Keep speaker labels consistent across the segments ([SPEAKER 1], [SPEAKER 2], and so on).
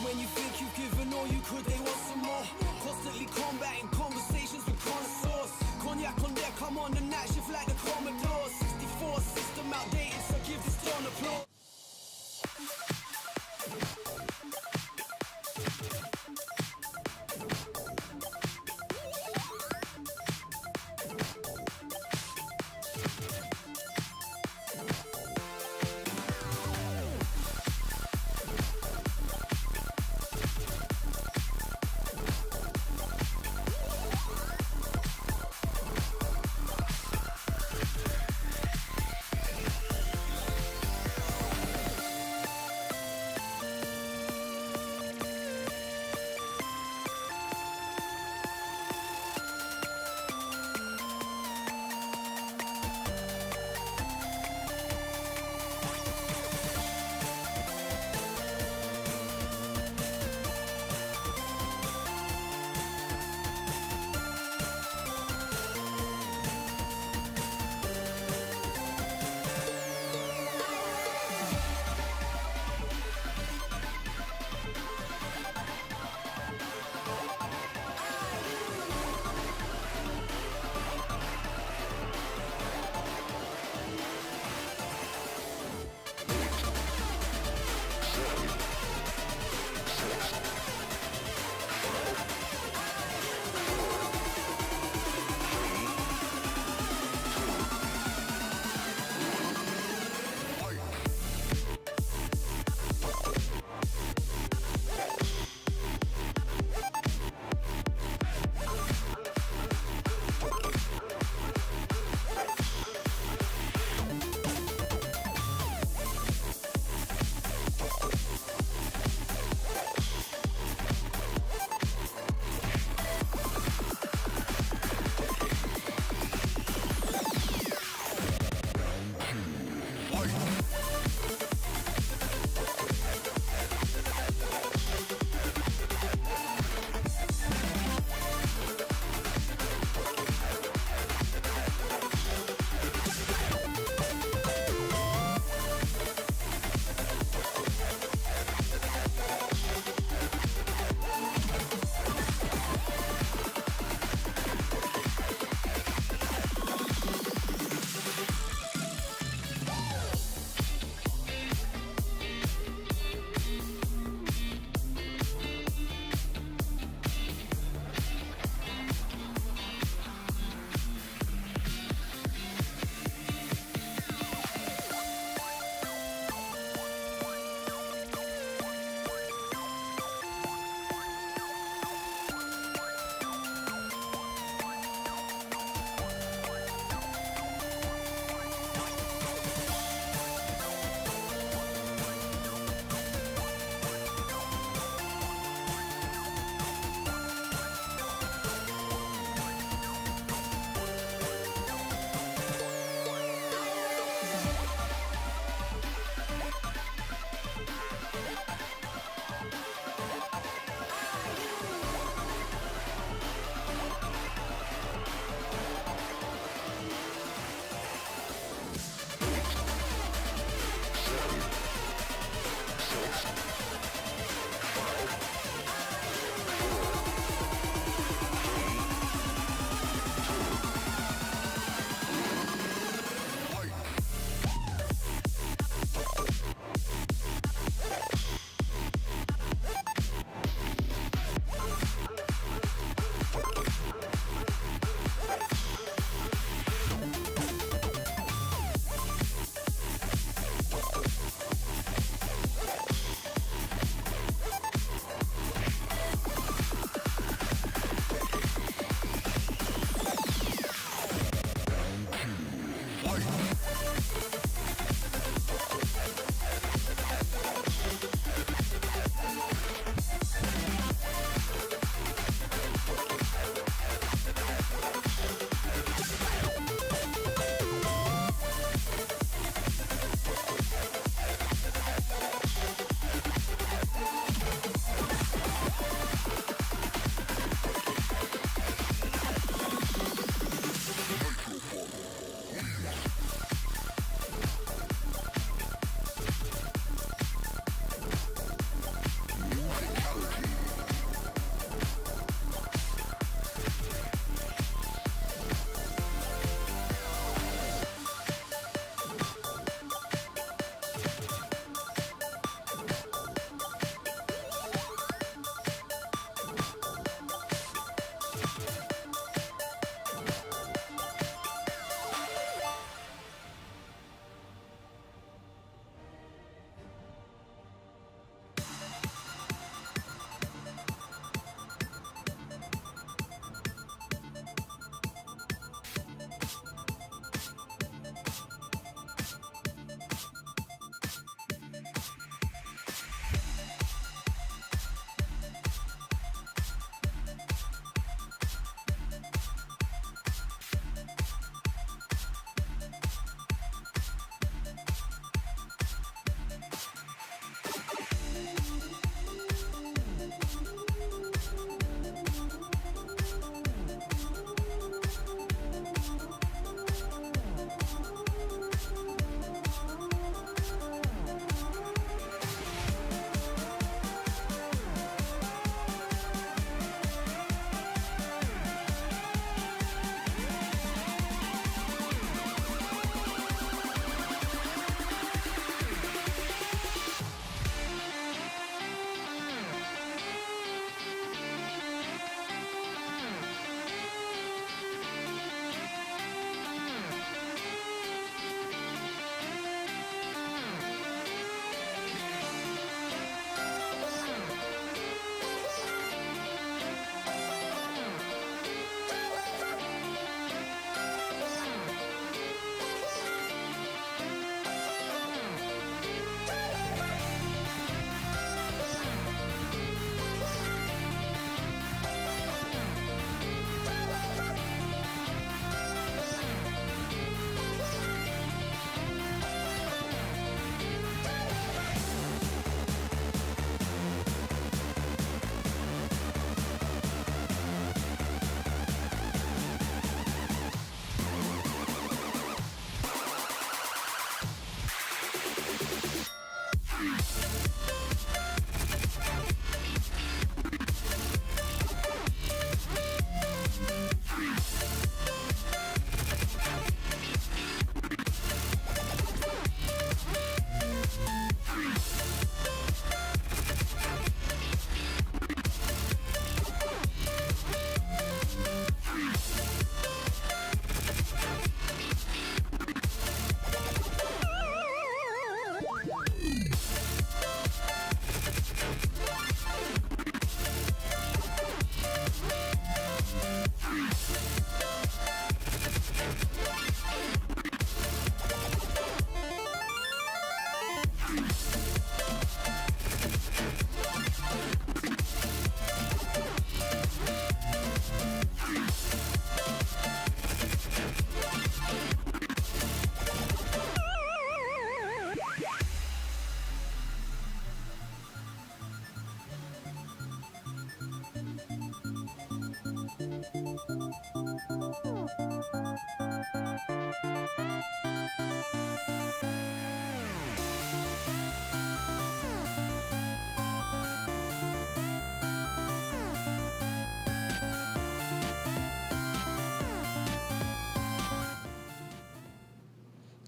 [SPEAKER 1] when you think you've given all you could, they want some more. Constantly combating conversations with connoisseurs. Cognac on deck, I'm on the night shift like the Commodore. 64 system outdated, so give this town applause.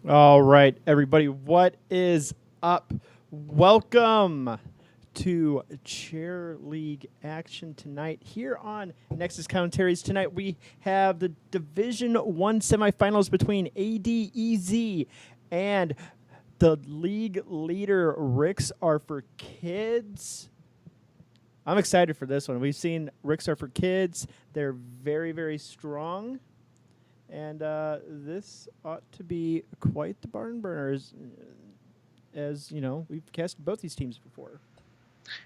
[SPEAKER 2] All right, everybody, what is up? Welcome to Chair League action tonight here on Nexus Commentaries. Tonight we have the Division 1 semifinals between ADEZ and the league leader Ricks Are For Kids. I'm excited for this one. We've seen Ricks Are For Kids. They're very, very strong. And this ought to be quite the barn burners, as you know, we've cast both these teams before.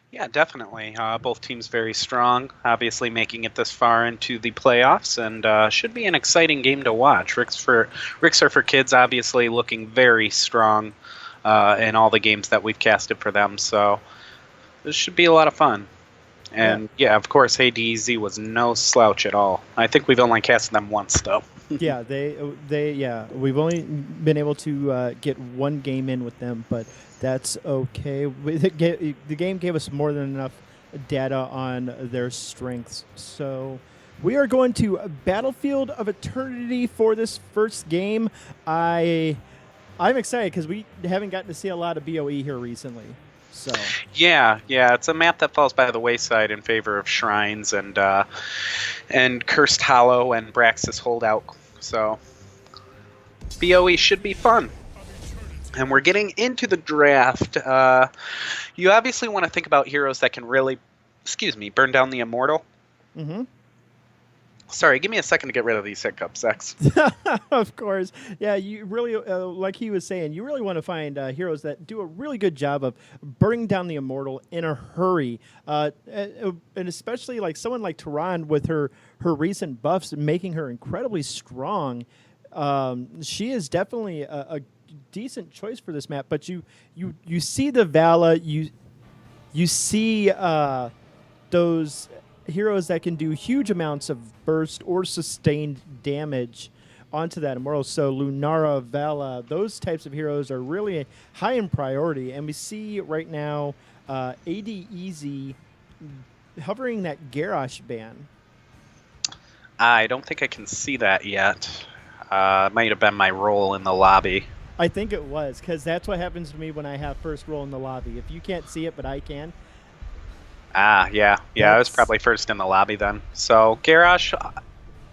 [SPEAKER 3] Yeah, definitely. Both teams very strong, obviously making it this far into the playoffs, and should be an exciting game to watch. Ricks Are For Kids obviously looking very strong in all the games that we've casted for them, so this should be a lot of fun. And yeah, of course, ADEZ was no slouch at all. I think we've only casted them once, though.
[SPEAKER 2] Yeah, we've only been able to get one game in with them, but that's okay. The game gave us more than enough data on their strengths. So we are going to Battlefield of Eternity for this first game. I'm excited because we haven't gotten to see a lot of BOE here recently. So
[SPEAKER 3] Yeah, it's a map that falls by the wayside in favor of Shrines and Cursed Hollow and Braxis Holdout. So BOE should be fun. And we're getting into the draft. You obviously want to think about heroes that can really, burn down the Immortal.
[SPEAKER 2] Mm-hmm.
[SPEAKER 3] Sorry, give me a second to get rid of these hiccups, X.
[SPEAKER 2] Of course. Yeah, you really, like he was saying, you really want to find heroes that do a really good job of burning down the Immortal in a hurry. And especially like someone like Tehran with her recent buffs making her incredibly strong. She is definitely a decent choice for this map. But you see the Vala, you see those heroes that can do huge amounts of burst or sustained damage onto that Immortal. So Lunara, Vala, those types of heroes are really high in priority. And we see right now ADEZ hovering that Garrosh ban.
[SPEAKER 3] I don't think I can see that yet. It might have been my role in the lobby.
[SPEAKER 2] I think it was, because that's what happens to me when I have first roll in the lobby. If you can't see it, but I can.
[SPEAKER 3] Yeah, I was probably first in the lobby then. So Garrosh,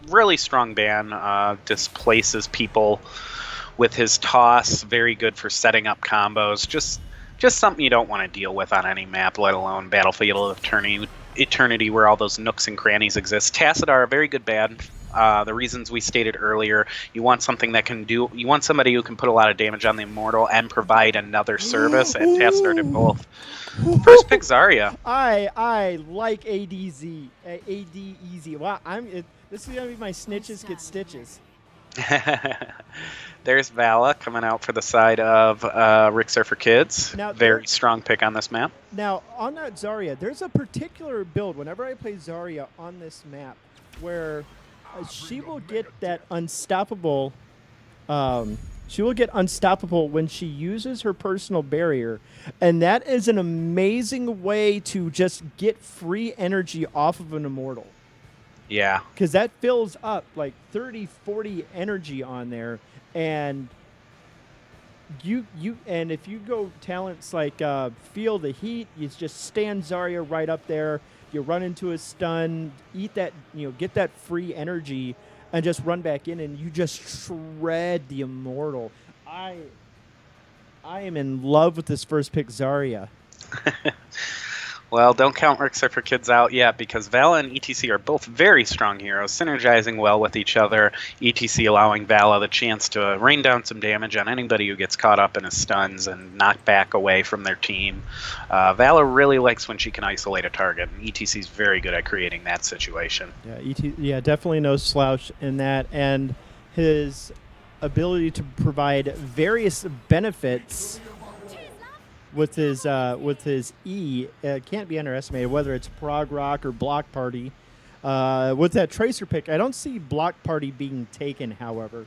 [SPEAKER 3] really strong ban, displaces people with his toss, very good for setting up combos, just something you don't want to deal with on any map, let alone Battlefield of Eternity where all those nooks and crannies exist. Tassadar, a very good ban. The reasons we stated earlier, you want something that you want somebody who can put a lot of damage on the Immortal and provide another service, and Tassadar did both. First pick Zarya.
[SPEAKER 2] I like ADZ. ADEZ. Wow, this is gonna be my snitches get stitches.
[SPEAKER 3] There's Vala coming out for the side of Rick Surfer Kids.
[SPEAKER 2] Now,
[SPEAKER 3] very strong pick on this map.
[SPEAKER 2] Now, on that Zarya, there's a particular build whenever I play Zarya on this map where she will get that unstoppable. She will get unstoppable when she uses her personal barrier, and that is an amazing way to just get free energy off of an Immortal.
[SPEAKER 3] Yeah.
[SPEAKER 2] Because that fills up like 30, 40 energy on there, and and if you go talents like Feel the Heat, you just stand Zarya right up there. You run into a stun, eat that, get that free energy, and just run back in, and you just shred the Immortal. I am in love with this first pick, Zarya.
[SPEAKER 3] Well, don't count Rick Surfer Kids out yet, because Vala and ETC are both very strong heroes, synergizing well with each other. ETC allowing Vala the chance to rain down some damage on anybody who gets caught up in his stuns and knock back away from their team. Vala really likes when she can isolate a target, and ETC's very good at creating that situation.
[SPEAKER 2] Yeah, definitely no slouch in that, and his ability to provide various benefits with his E can't be underestimated, whether it's Prog Rock or Block Party. With that Tracer pick, I don't see Block Party being taken, however.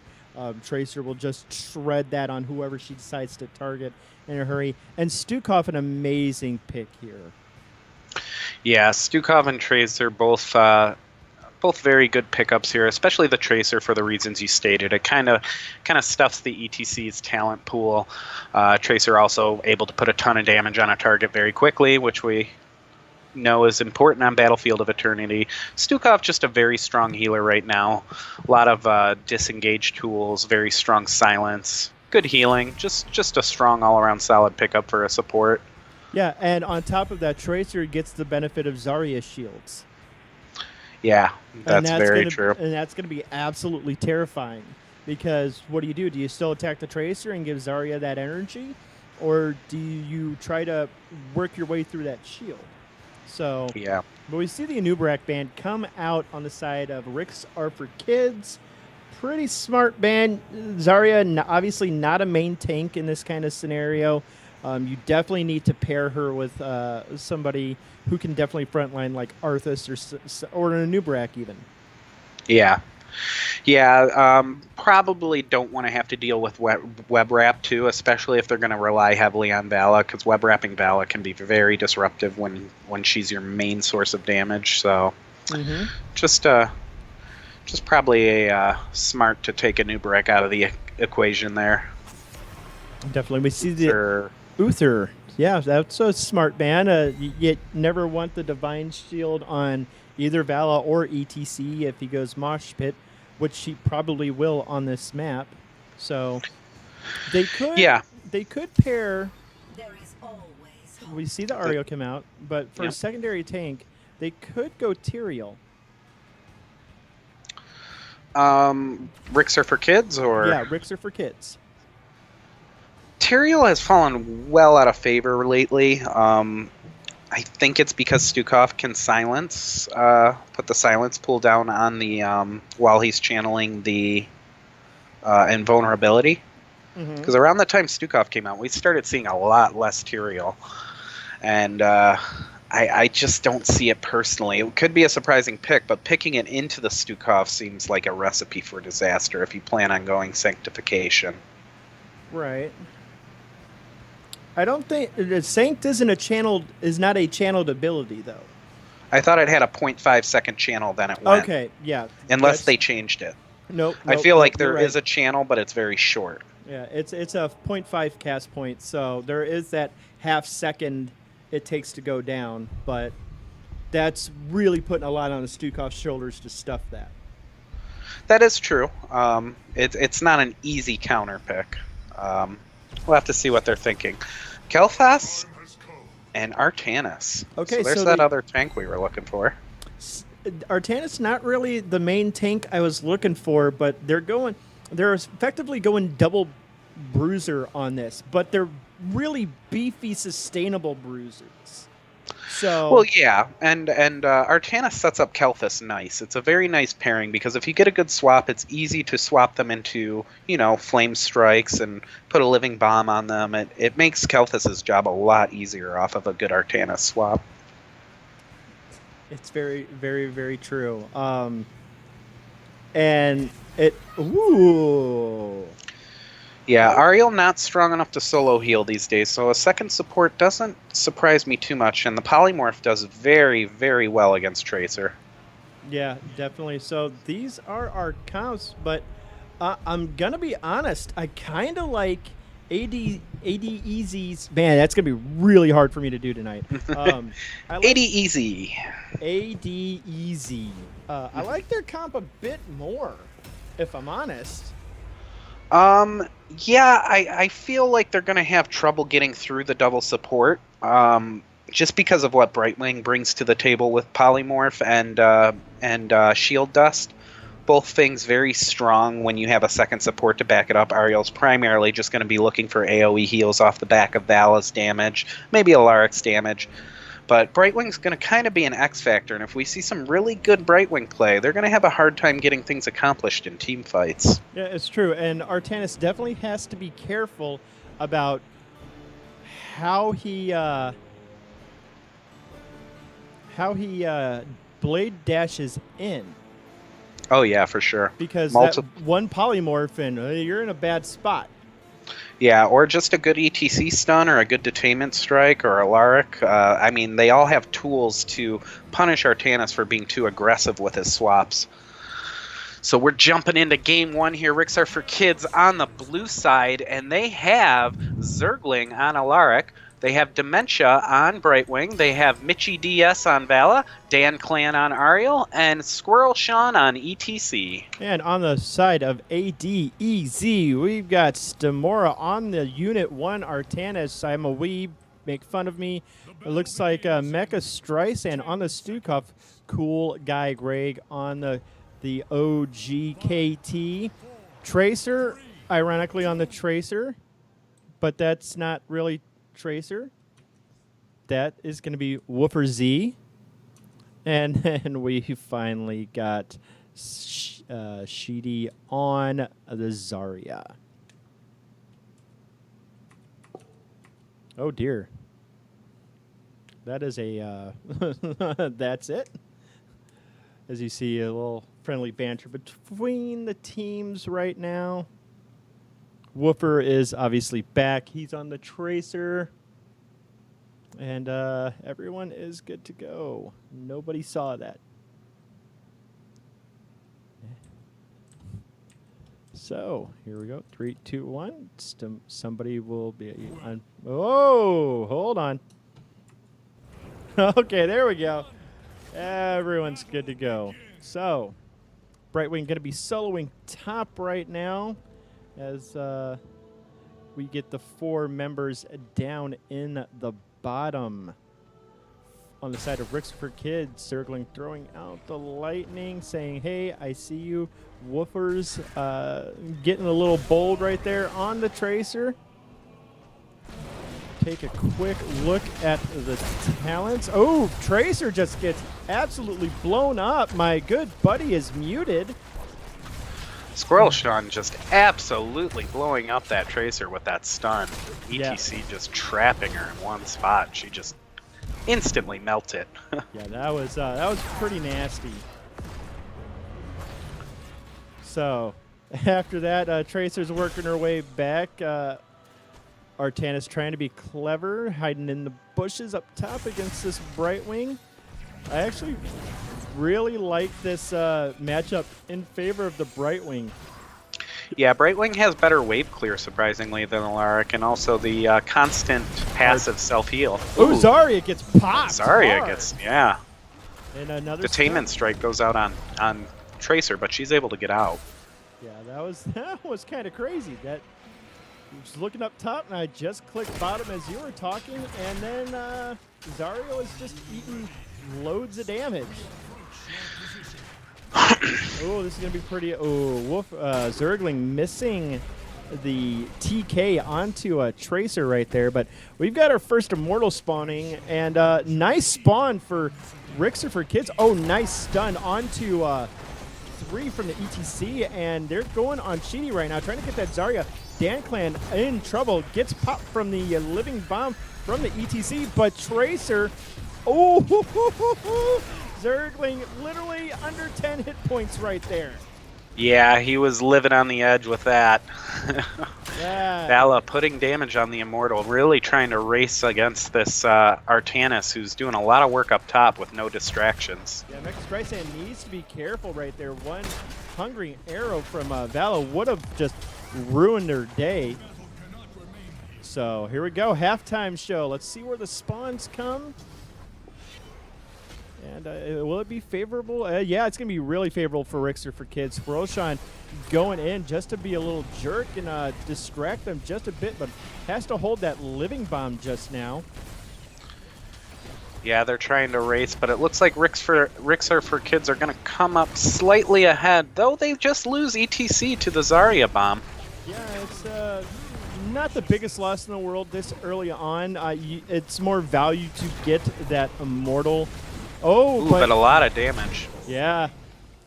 [SPEAKER 2] Tracer will just shred that on whoever she decides to target in a hurry. And Stukov, an amazing pick here.
[SPEAKER 3] Yeah, Stukov and Tracer both very good pickups here, especially the Tracer for the reasons you stated. It kind of stuffs the ETC's talent pool. Tracer also able to put a ton of damage on a target very quickly, which we know is important on Battlefield of Eternity. Stukov just a very strong healer right now. A lot of disengage tools, very strong silence, good healing. Just a strong all-around solid pickup for a support.
[SPEAKER 2] Yeah, and on top of that, Tracer gets the benefit of Zarya shields.
[SPEAKER 3] Yeah, that's very true.
[SPEAKER 2] And that's going to be absolutely terrifying, because what do? Do you still attack the Tracer and give Zarya that energy, or do you try to work your way through that shield? So,
[SPEAKER 3] yeah.
[SPEAKER 2] But we see the Anubrak band come out on the side of Ricks Are For Kids. Pretty smart band. Zarya, obviously not a main tank in this kind of scenario. You definitely need to pair her with somebody who can definitely frontline like Arthas or an Anubrak even.
[SPEAKER 3] Yeah. Yeah, probably don't want to have to deal with web wrap too, especially if they're going to rely heavily on Vala, because web wrapping Vala can be very disruptive when she's your main source of damage. So just just probably a smart to take a new brick out of the equation there.
[SPEAKER 2] Definitely. We see the Uther. Yeah, that's a smart ban. You never want the Divine Shield on either Vala or ETC if he goes Mosh Pit, which he probably will on this map. So they could pair. We see the Ariel come out, but for a secondary tank, they could go Tyrael.
[SPEAKER 3] Ricks are for kids, or
[SPEAKER 2] yeah, Ricks are for kids.
[SPEAKER 3] Tyrael has fallen well out of favor lately. I think it's because Stukov can silence, put the silence pull down on the while he's channeling the invulnerability. Because around the time Stukov came out, we started seeing a lot less Tyrael, and I just don't see it personally. It could be a surprising pick, but picking it into the Stukov seems like a recipe for disaster if you plan on going Sanctification.
[SPEAKER 2] Right. I don't think Sanct is not a channeled ability though.
[SPEAKER 3] I thought it had a 0.5 second channel, then it went.
[SPEAKER 2] Okay, yeah.
[SPEAKER 3] Unless they changed it.
[SPEAKER 2] Nope.
[SPEAKER 3] I feel like there is a channel, but it's very short.
[SPEAKER 2] Yeah, it's a 0.5 cast point, so there is that half second it takes to go down, but that's really putting a lot on the Stukov's shoulders to stuff that.
[SPEAKER 3] That is true. It's not an easy counter pick. We'll have to see what they're thinking. Kel'Thas and Artanis.
[SPEAKER 2] Okay,
[SPEAKER 3] so there's that other tank we were looking for.
[SPEAKER 2] Artanis not really the main tank I was looking for, but they're effectively going double bruiser on this, but they're really beefy, sustainable bruisers. So
[SPEAKER 3] well, yeah, and Artanis sets up Kel'Thas nice. It's a very nice pairing because if you get a good swap, it's easy to swap them into flame strikes and put a living bomb on them. It makes Kel'Thas's job a lot easier off of a good Artanis swap.
[SPEAKER 2] It's very, very, very true. And it ooh.
[SPEAKER 3] Yeah, Ariel not strong enough to solo heal these days, so a second support doesn't surprise me too much, and the Polymorph does very, very well against Tracer.
[SPEAKER 2] Yeah, definitely. So these are our comps, but I'm going to be honest, I kind of like ADEZ's... Man, that's going to be really hard for me to do tonight.
[SPEAKER 3] ADEZ.
[SPEAKER 2] ADEZ. I like their comp a bit more, if I'm honest.
[SPEAKER 3] Yeah, I feel like they're going to have trouble getting through the double support, just because of what Brightwing brings to the table with Polymorph and Shield Dust. Both things very strong when you have a second support to back it up. Ariel's primarily just going to be looking for AoE heals off the back of Vala's damage, maybe Alaric's damage. But Brightwing's going to kind of be an X factor, and if we see some really good Brightwing play, they're going to have a hard time getting things accomplished in team fights.
[SPEAKER 2] Yeah, it's true, and Artanis definitely has to be careful about how he blade dashes in.
[SPEAKER 3] Oh yeah, for sure.
[SPEAKER 2] Because that one polymorph and you're in a bad spot.
[SPEAKER 3] Yeah, or just a good ETC stun or a good detainment strike or Alaric. I mean, they all have tools to punish Artanis for being too aggressive with his swaps. So we're jumping into game one here. Ricks are for kids on the blue side, and they have Zergling on Alaric. They have Dementia on Brightwing. They have Mitchie DS on Vala, Dan Clan on Ariel, and Squirrel Sean on ETC.
[SPEAKER 2] And on the side of ADEZ, we've got Stamora on the Unit 1 Artanis. I'm a weeb. Make fun of me. It looks like Mecha Strice, and on the Stukov, Cool Guy Greg on the OGKT. Tracer, ironically on the Tracer, but that's not really Tracer. That is going to be Woofer Z. And then we finally got Sheedy on the Zarya. Oh dear. That is a... that's it. as you see a little friendly banter between the teams right now. Woofer is obviously back. He's on the Tracer. And everyone is good to go. Nobody saw that. So here we go. 3, 2, 1. Somebody will be on. Oh, hold on. Okay, there we go. Everyone's good to go. So Brightwing going to be soloing top right now as we get the 4 members down in the bottom. On the side of Ricks for Kids, circling, throwing out the lightning, saying, hey, I see you. Woofers getting a little bold right there on the Tracer. Take a quick look at the talents. Oh, Tracer just gets absolutely blown up. My good buddy is muted.
[SPEAKER 3] Squirrel Sean just absolutely blowing up that Tracer with that stun. ETC just trapping her in one spot. She just instantly melted.
[SPEAKER 2] Yeah, that was pretty nasty. So after that, Tracer's working her way back. Artanis trying to be clever, hiding in the bushes up top against this Brightwing. I actually really like this matchup in favor of the Brightwing.
[SPEAKER 3] Yeah, Brightwing has better wave clear, surprisingly, than Alaric, and also the constant passive self-heal.
[SPEAKER 2] Ooh, Zarya gets popped.
[SPEAKER 3] Zarya
[SPEAKER 2] hard.
[SPEAKER 3] gets, yeah.
[SPEAKER 2] And another
[SPEAKER 3] Detainment strike goes out on Tracer, but she's able to get out.
[SPEAKER 2] Yeah, that was kind of crazy. That was looking up top, and I just clicked bottom as you were talking, and then Zarya was just eating loads of damage. Oh, this is going to be pretty... Oh, Zergling missing the TK onto a Tracer right there, but we've got our first Immortal spawning, and nice spawn for Rixer for Kids. Oh, nice stun onto 3 from the ETC, and they're going on Sheedy right now, trying to get that Zarya. Dan Clan in trouble, gets popped from the living bomb from the ETC, but Tracer... Oh, Zergling literally under 10 hit points right there.
[SPEAKER 3] Yeah, he was living on the edge with that.
[SPEAKER 2] Yeah.
[SPEAKER 3] Vala putting damage on the Immortal, really trying to race against this Artanis, who's doing a lot of work up top with no distractions.
[SPEAKER 2] Yeah, Mecha Streisand needs to be careful right there. One hungry arrow from Vala would have just ruined her day. So here we go, halftime show. Let's see where the spawns come. And will it be favorable? Yeah, it's going to be really favorable for Rixer for Kids. Squirrelshine going in just to be a little jerk and distract them just a bit, but has to hold that living bomb just now.
[SPEAKER 3] Yeah, they're trying to race, but it looks like Rixer for Kids are going to come up slightly ahead, though they just lose ETC to the Zarya bomb.
[SPEAKER 2] Yeah, it's not the biggest loss in the world this early on. It's more value to get that Immortal. Oh,
[SPEAKER 3] ooh, but a lot of damage.
[SPEAKER 2] Yeah.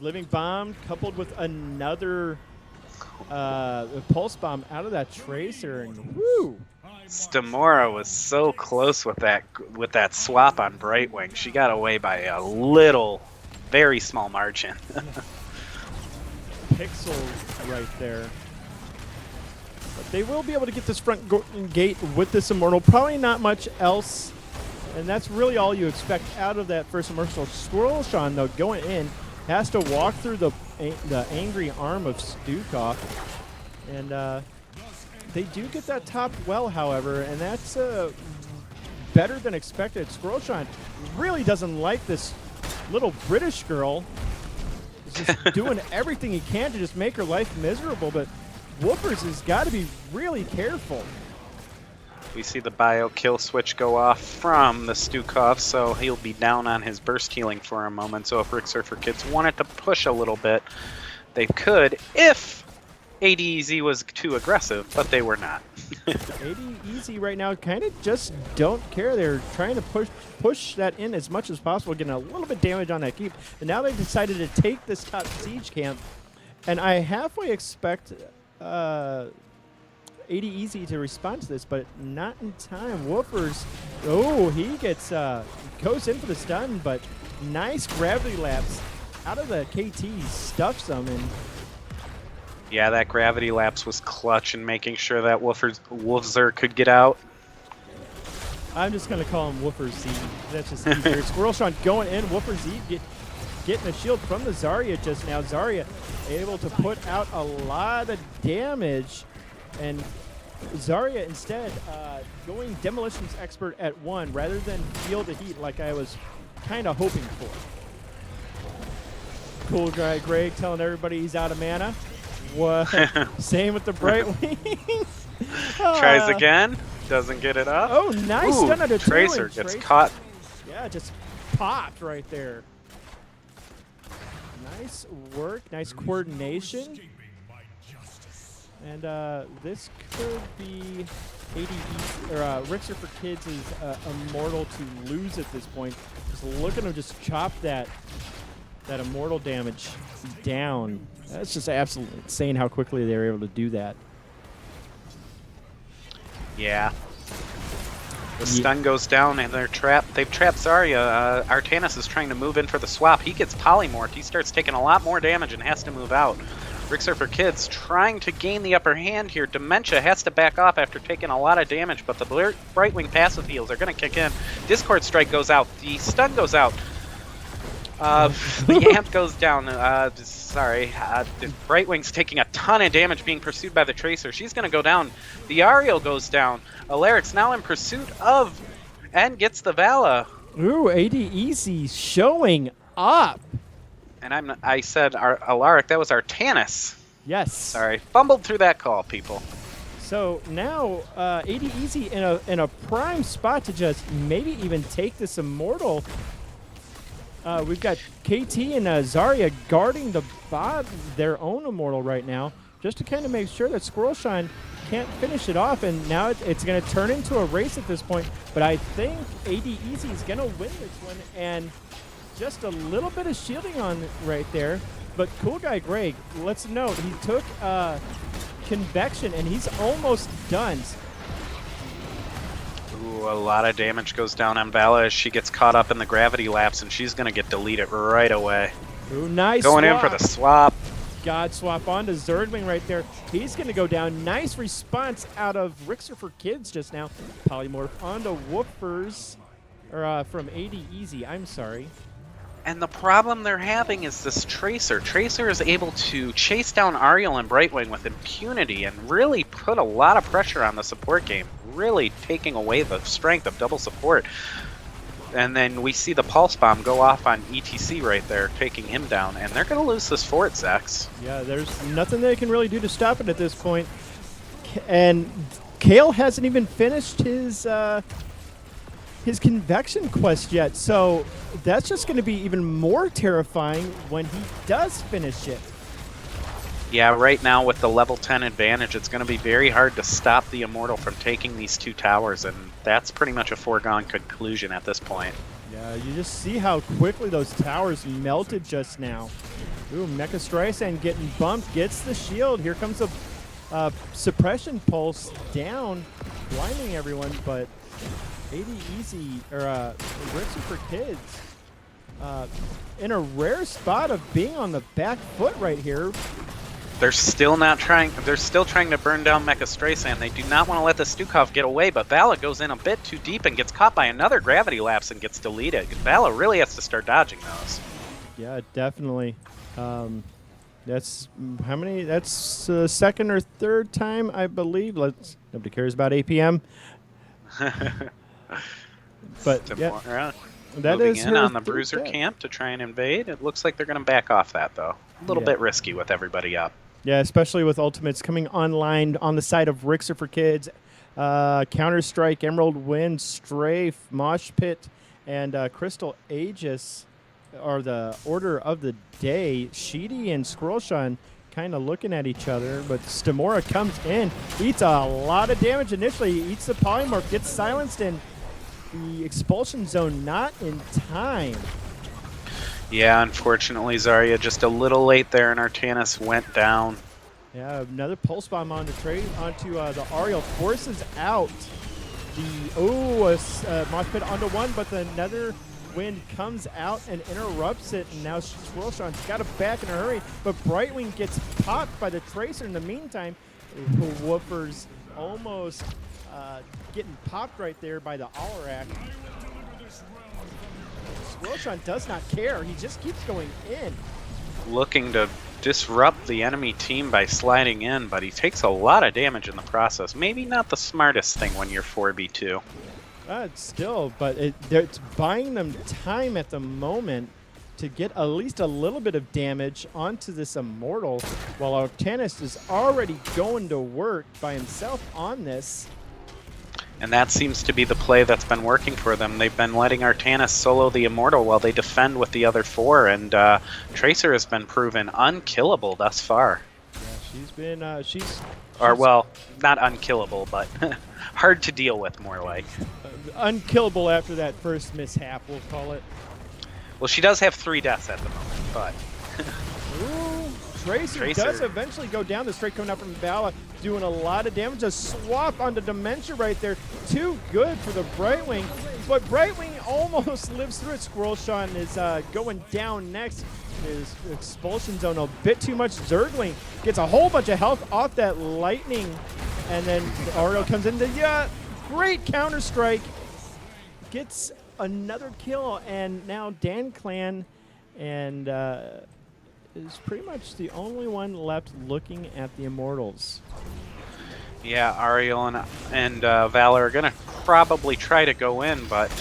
[SPEAKER 2] Living bomb coupled with another pulse bomb out of that Tracer, and woo!
[SPEAKER 3] Stamora was so close with that swap on Brightwing. She got away by a little, very small margin.
[SPEAKER 2] Pixels right there. But they will be able to get this front gate with this Immortal. Probably not much else. And that's really all you expect out of that first Immortal. Squirrelshine, though, going in, has to walk through the angry arm of Stukov. And they do get that top well, however, and that's better than expected. Squirrelshine really doesn't like this little British girl. He's just doing everything he can to just make her life miserable, but Woofers has got to be really careful.
[SPEAKER 3] We see the bio kill switch go off from the Stukov, so he'll be down on his burst healing for a moment. So if Rixer for Kids wanted to push a little bit, they could if ADEZ was too aggressive, but they were not.
[SPEAKER 2] ADEZ right now kind of just don't care. They're trying to push that in as much as possible, getting a little bit damage on that keep. And now they've decided to take this top siege camp. And I halfway expect ADEZ to respond to this, but not in time. Woofers, oh, he gets goes in for the stun, but nice gravity lapse out of the KT stuffs them, and
[SPEAKER 3] Yeah, that gravity lapse was clutch in making sure that Wolfzer could get out.
[SPEAKER 2] I'm just going to call him Woofer Z. That's just easier. Squirrel Sean going in. Woofer Z getting a shield from the Zarya just now. Zarya able to put out a lot of damage. And Zarya instead going Demolitions Expert at 1 rather than Feel the Heat like I was kind of hoping for. Cool guy Greg telling everybody he's out of mana. What? Same with the Bright Wings.
[SPEAKER 3] Tries again. Doesn't get it up.
[SPEAKER 2] Oh, nice
[SPEAKER 3] Ooh,
[SPEAKER 2] stun under
[SPEAKER 3] Tracer gets caught.
[SPEAKER 2] Yeah, just popped right there. Nice work, nice coordination. And this could be ADEZ, or Rixer for Kids is immortal to lose at this point. Just look at him just chop that immortal damage down. That's just absolutely insane how quickly they were able to do that.
[SPEAKER 3] Yeah. The stun goes down and they've trapped Zarya. Artanis is trying to move in for the swap. He gets polymorphed. He starts taking a lot more damage and has to move out. Rixer for Kids trying to gain the upper hand here. Dementia has to back off after taking a lot of damage, but the Brightwing passive heals are going to kick in. Discord Strike goes out. The stun goes out. The amp goes down. Sorry. The Brightwing's taking a ton of damage being pursued by the Tracer. She's going to go down. The Ariel goes down. Alaric's now in pursuit of and gets the Vala.
[SPEAKER 2] Ooh, ADEZ showing up.
[SPEAKER 3] And I said Alaric, that was Artanis.
[SPEAKER 2] Yes.
[SPEAKER 3] Sorry. Fumbled through that call, people.
[SPEAKER 2] So now ADEZ in a prime spot to just maybe even take this immortal. We've got KT and Zarya guarding their own immortal right now, just to kind of make sure that Squirrel Shine can't finish it off. And now it's going to turn into a race at this point. But I think ADEZ is going to win this one, and just a little bit of shielding on right there. But cool guy Greg, let's note he took Convection and he's almost done.
[SPEAKER 3] Ooh, a lot of damage goes down on Vala as she gets caught up in the gravity lapse, and she's going to get deleted right away.
[SPEAKER 2] Ooh, nice
[SPEAKER 3] Going
[SPEAKER 2] swap.
[SPEAKER 3] in for the swap.
[SPEAKER 2] God swap onto Zerdwing right there. He's going to go down. Nice response out of Rixer for Kids just now. Polymorph onto Woofers, or from ADEZ, I'm sorry.
[SPEAKER 3] And the problem they're having is this Tracer. Tracer is able to chase down Ariel and Brightwing with impunity and really put a lot of pressure on the support game, really taking away the strength of double support. And then we see the Pulse Bomb go off on ETC right there, taking him down, and they're going to lose this fort, Zex.
[SPEAKER 2] Yeah, there's nothing they can really do to stop it at this point. And Kale hasn't even finished his Convection quest yet, so that's just going to be even more terrifying when he does finish it.
[SPEAKER 3] Yeah, right now with the level 10 advantage, it's going to be very hard to stop the Immortal from taking these 2 towers, and that's pretty much a foregone conclusion at this point.
[SPEAKER 2] Yeah, you just see how quickly those towers melted just now. Ooh, Mecha Streisand getting bumped, gets the shield. Here comes a suppression pulse down, blinding everyone, but ADEZ, or Rixer for Kids, in a rare spot of being on the back foot right here.
[SPEAKER 3] They're still not trying. They're still trying to burn down Mecha Streisand. They do not want to let the Stukov get away, but Vala goes in a bit too deep and gets caught by another gravity lapse and gets deleted. Vala really has to start dodging those.
[SPEAKER 2] Yeah, definitely. That's how many? That's the second or third time, I believe. Nobody cares about APM. But yeah, that
[SPEAKER 3] moving
[SPEAKER 2] is
[SPEAKER 3] in
[SPEAKER 2] her
[SPEAKER 3] on the
[SPEAKER 2] third
[SPEAKER 3] Bruiser
[SPEAKER 2] death.
[SPEAKER 3] camp to try and invade. It looks like they're going to back off that though. A little bit risky with everybody up.
[SPEAKER 2] Yeah, especially with ultimates coming online on the side of Rixer for Kids, Counter-Strike, Emerald Wind, Strafe, Mosh Pit, and Crystal Aegis are the order of the day. Sheedy and Squirrelshine kind of looking at each other, but Stamora comes in, eats a lot of damage initially, eats the Polymorph, gets silenced, and the Expulsion Zone not in time.
[SPEAKER 3] Yeah, unfortunately, Zarya just a little late there, and Artanis went down.
[SPEAKER 2] Yeah, another Pulse Bomb onto the Ariel, forces out the Mosh Pit onto one, but another Wind comes out and interrupts it, and now Swirlshon's got it back in a hurry, but Brightwing gets popped by the Tracer in the meantime. Woofer's almost getting popped right there by the Alarak. Swirlshon does not care. He just keeps going in.
[SPEAKER 3] Looking to disrupt the enemy team by sliding in, but he takes a lot of damage in the process. Maybe not the smartest thing when you're 4v2.
[SPEAKER 2] Still, but it's buying them time at the moment to get at least a little bit of damage onto this Immortal, while Artanis is already going to work by himself on this.
[SPEAKER 3] And that seems to be the play that's been working for them. They've been letting Artanis solo the Immortal while they defend with the other 4, and Tracer has been proven unkillable thus far.
[SPEAKER 2] Yeah, she's been, she's
[SPEAKER 3] well, not unkillable, but hard to deal with, more like.
[SPEAKER 2] Unkillable after that first mishap, we'll call it.
[SPEAKER 3] Well, she does have 3 deaths at the moment, but...
[SPEAKER 2] Ooh, Tracer does eventually go down. The straight coming out from Vala, doing a lot of damage. A swap onto Dementia right there. Too good for the Brightwing, but Brightwing almost lives through it. Swirlshon is going down next. His expulsion zone a bit too much. Zergling gets a whole bunch of health off that lightning, and then Ariel comes in. Great counter strike. Gets another kill, and now Dan Clan and is pretty much the only one left looking at the Immortals.
[SPEAKER 3] Yeah, Ariel and Valor are going to probably try to go in, but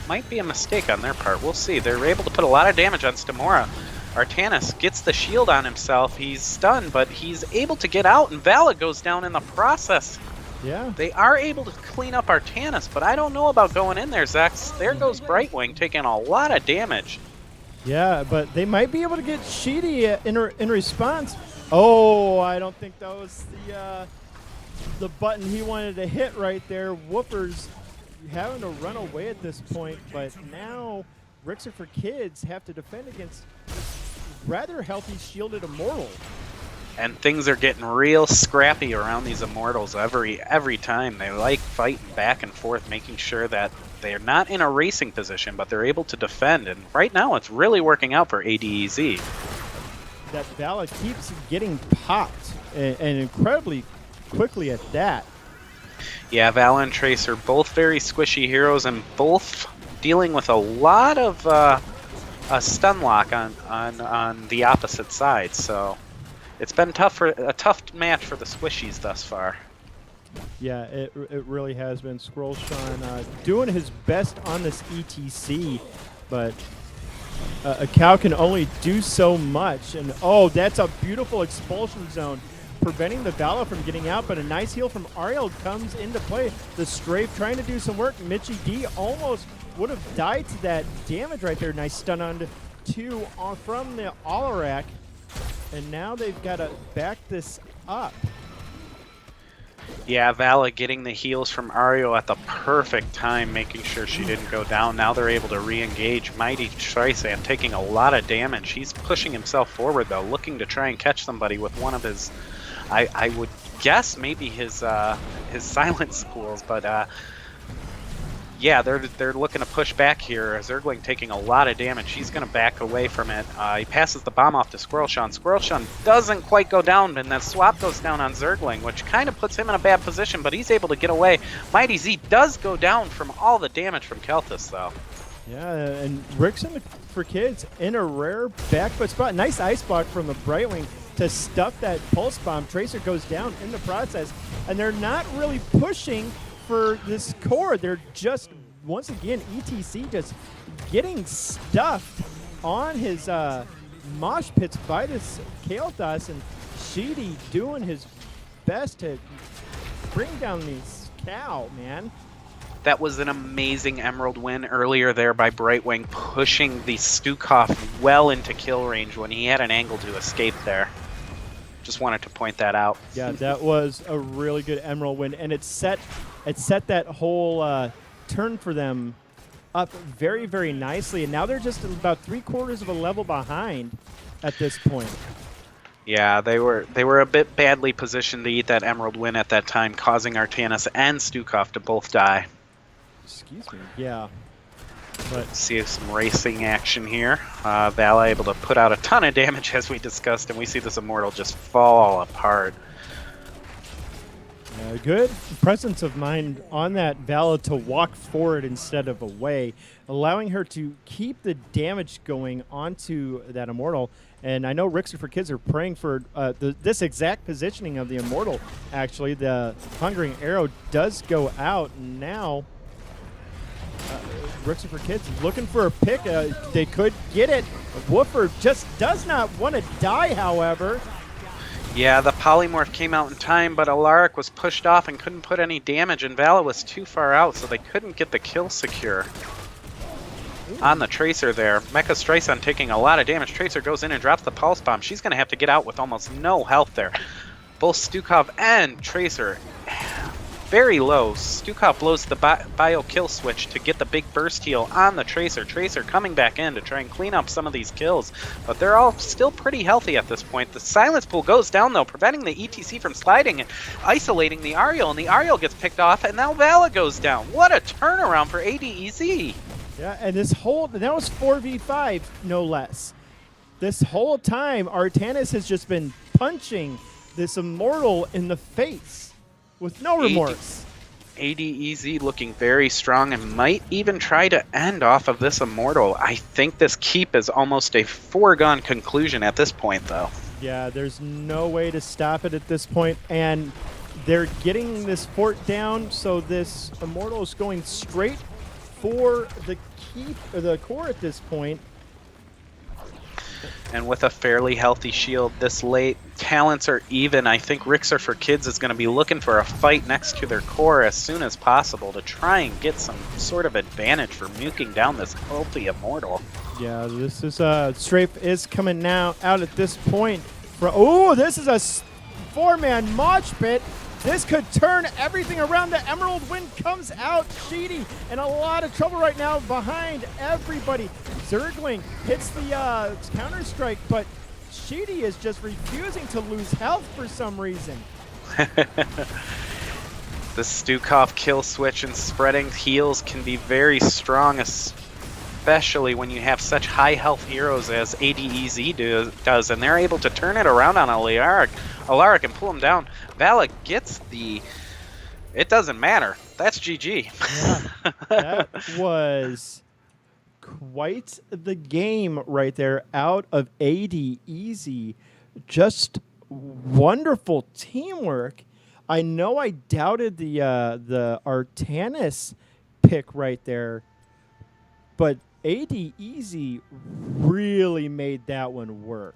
[SPEAKER 3] might be a mistake on their part. We'll see. They're able to put a lot of damage on Stamora. Artanis gets the shield on himself. He's stunned, but he's able to get out, and Vala goes down in the process.
[SPEAKER 2] Yeah.
[SPEAKER 3] They are able to clean up Artanis, but I don't know about going in there, Zex. There goes Brightwing taking a lot of damage.
[SPEAKER 2] Yeah, but they might be able to get Sheedy in response. Oh, I don't think that was the button he wanted to hit right there. Woofer's having to run away at this point, but now Ricks Are For Kids have to defend against rather healthy shielded Immortal.
[SPEAKER 3] And things are getting real scrappy around these Immortals every time. They like fighting back and forth, making sure that they're not in a racing position, but they're able to defend. And right now, it's really working out for ADEZ.
[SPEAKER 2] That Vala keeps getting popped, and incredibly quickly at that.
[SPEAKER 3] Yeah, Vala and Trace are both very squishy heroes, and both dealing with a lot of a stun lock on the opposite side. So it's been a tough match for the squishies thus far.
[SPEAKER 2] Yeah, it really has been. Swirlshon doing his best on this ETC, but a cow can only do so much. And oh, that's a beautiful expulsion zone, preventing the Vala from getting out, but a nice heal from Ariel comes into play. The Strafe trying to do some work. Mitchie D almost would have died to that damage right there. Nice stun on 2 from the Alarak. And now they've got to back this up.
[SPEAKER 3] Yeah, Vala getting the heals from Ariel at the perfect time, making sure she didn't go down. Now they're able to re-engage. Mighty Streisand taking a lot of damage. He's pushing himself forward, though, looking to try and catch somebody with one of his, I would guess, maybe his silence pools, but yeah, they're looking to push back here. Zergling taking a lot of damage. He's going to back away from it. He passes the bomb off to Swirlshon. Swirlshon doesn't quite go down, and that swap goes down on Zergling, which kind of puts him in a bad position, but he's able to get away. Mighty Z does go down from all the damage from Kelthus, though.
[SPEAKER 2] Yeah, and Ricks For Kids in a rare backfoot spot. Nice ice block from the Brightwing to stuff that pulse bomb. Tracer goes down in the process, and they're not really pushing for this core. They're just, once again, ETC just getting stuffed on his mosh pits by this Kael'thas, and Sheedy doing his best to bring down these cow, man.
[SPEAKER 3] That was an amazing Emerald win earlier there by Brightwing, pushing the Stukov well into kill range when he had an angle to escape there. Just wanted to point that out.
[SPEAKER 2] Yeah, that was a really good Emerald win, and it set that whole turn for them up very, very nicely, and now they're just about 3/4 of a level behind at this point.
[SPEAKER 3] Yeah, they were a bit badly positioned to eat that Emerald win at that time, causing Artanis and Stukov to both die.
[SPEAKER 2] Excuse me. Yeah. But
[SPEAKER 3] See some racing action here. Vala able to put out a ton of damage as we discussed, and we see this Immortal just fall apart.
[SPEAKER 2] good presence of mind on that Vala to walk forward instead of away, allowing her to keep the damage going onto that Immortal. And I know Ricks for Kids are praying for this exact positioning of the Immortal. Actually, the Hungering Arrow does go out now. Ricks for Kids looking for a pick. They could get it. Woofer just does not want to die, however.
[SPEAKER 3] Yeah, the Polymorph came out in time, but Alaric was pushed off and couldn't put any damage, and Vala was too far out, so they couldn't get the kill secure. On the Tracer there. Mecha Streisand taking a lot of damage. Tracer goes in and drops the Pulse Bomb. She's going to have to get out with almost no health there. Both Stukov and Tracer very low. Stukov blows the bio kill switch to get the big burst heal on the Tracer. Tracer coming back in to try and clean up some of these kills, but they're all still pretty healthy at this point. The Silence Pool goes down though, preventing the ETC from sliding and isolating the Ariel, and the Ariel gets picked off, and now Vala goes down. What a turnaround for ADEZ!
[SPEAKER 2] Yeah, and that was 4v5, no less. This whole time, Artanis has just been punching this Immortal in the face with no remorse.
[SPEAKER 3] ADEZ looking very strong and might even try to end off of this Immortal. I think this keep is almost a foregone conclusion at this point, though.
[SPEAKER 2] Yeah, there's no way to stop it at this point, and they're getting this fort down, so this Immortal is going straight for the keep or the core at this point.
[SPEAKER 3] And with a fairly healthy shield this late, talents are even. I think Rixer for Kids is going to be looking for a fight next to their core as soon as possible to try and get some sort of advantage for nuking down this healthy Immortal.
[SPEAKER 2] Yeah, this is Strafe is coming now out at this point. Oh, this is a four-man mosh pit. This could turn everything around. The Emerald Wind comes out. Sheedy in a lot of trouble right now behind everybody. Zergling hits the counter-strike, but Sheedy is just refusing to lose health for some reason.
[SPEAKER 3] The Stukov kill switch and spreading heals can be very strong, especially when you have such high health heroes as ADEZ does, and they're able to turn it around on Alaric and pull him down. Vala gets the... It doesn't matter. That's GG.
[SPEAKER 2] Yeah, that was quite the game right there out of ADEZ. Just wonderful teamwork. I know I doubted the Artanis pick right there, but ADEZ really made that one work.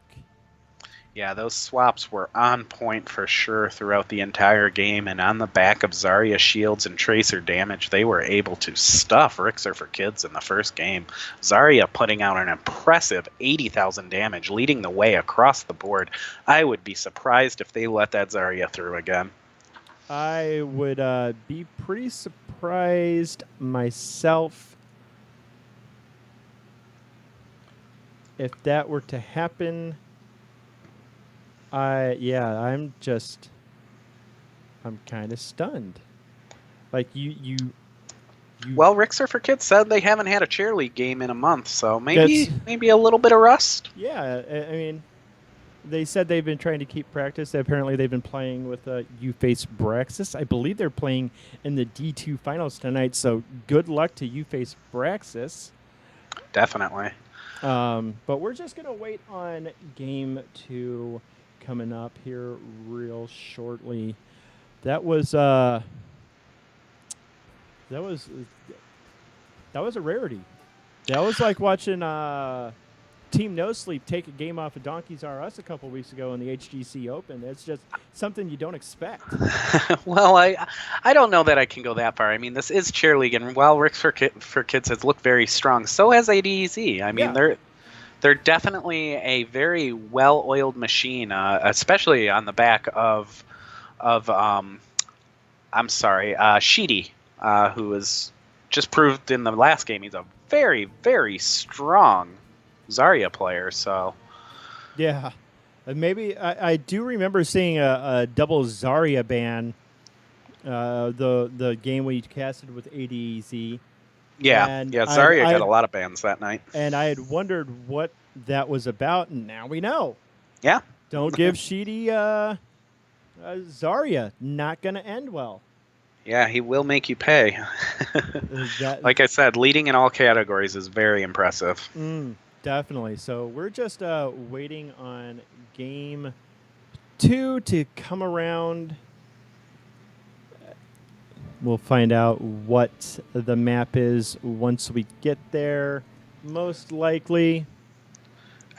[SPEAKER 3] Yeah, those swaps were on point for sure throughout the entire game, and on the back of Zarya shields and Tracer damage, they were able to stuff Rixer for Kids in the first game. Zarya putting out an impressive 80,000 damage, leading the way across the board. I would be surprised if they let that Zarya through again.
[SPEAKER 2] I would be pretty surprised myself if that were to happen. I'm kind of stunned. Like you.
[SPEAKER 3] Well, Rixer for Kids said they haven't had a chair league game in a month, so maybe a little bit of rust.
[SPEAKER 2] Yeah, I mean, they said they've been trying to keep practice. Apparently, they've been playing with U-Face Braxis. I believe they're playing in the D2 finals tonight. So good luck to U-Face Braxis.
[SPEAKER 3] Definitely.
[SPEAKER 2] But we're just gonna wait on game 2 coming up here real shortly. That was a rarity. That was like watching Team No Sleep take a game off of Donkeys R Us a couple weeks ago in the HGC Open. It's just something you don't expect.
[SPEAKER 3] Well, I don't know that I can go that far. I mean, this is Chair League, and while Ricks for Kids has looked very strong, so has ADEZ. I mean, they're definitely a very well-oiled machine, especially on the back of Sheedy, who was just proved in the last game he's a very, very strong Zarya player. So
[SPEAKER 2] yeah, maybe I do remember seeing a double Zarya ban, the game we casted with ADEZ.
[SPEAKER 3] Yeah,
[SPEAKER 2] And
[SPEAKER 3] Zarya got a lot of bans that night.
[SPEAKER 2] And I had wondered what that was about, and now we know.
[SPEAKER 3] Yeah.
[SPEAKER 2] Don't give Sheedy Zarya. Not going to end well.
[SPEAKER 3] Yeah, he will make you pay. Like I said, leading in all categories is very impressive.
[SPEAKER 2] Definitely. So we're just waiting on game 2 to come around. We'll find out what the map is once we get there, most likely.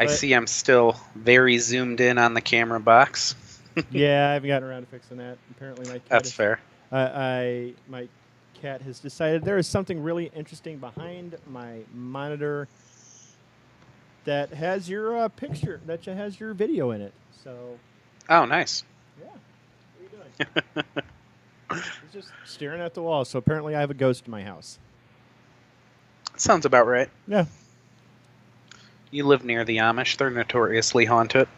[SPEAKER 3] I see I'm still very zoomed in on the camera box.
[SPEAKER 2] Yeah, I haven't gotten around to fixing that. Apparently my cat
[SPEAKER 3] That's fair.
[SPEAKER 2] My cat has decided there is something really interesting behind my monitor that has your picture, that has your video in it. So.
[SPEAKER 3] Oh, nice.
[SPEAKER 2] Yeah. What are you doing? He's just staring at the wall. So apparently I have a ghost in my house.
[SPEAKER 3] Sounds about right.
[SPEAKER 2] Yeah.
[SPEAKER 3] You live near the Amish. They're notoriously haunted.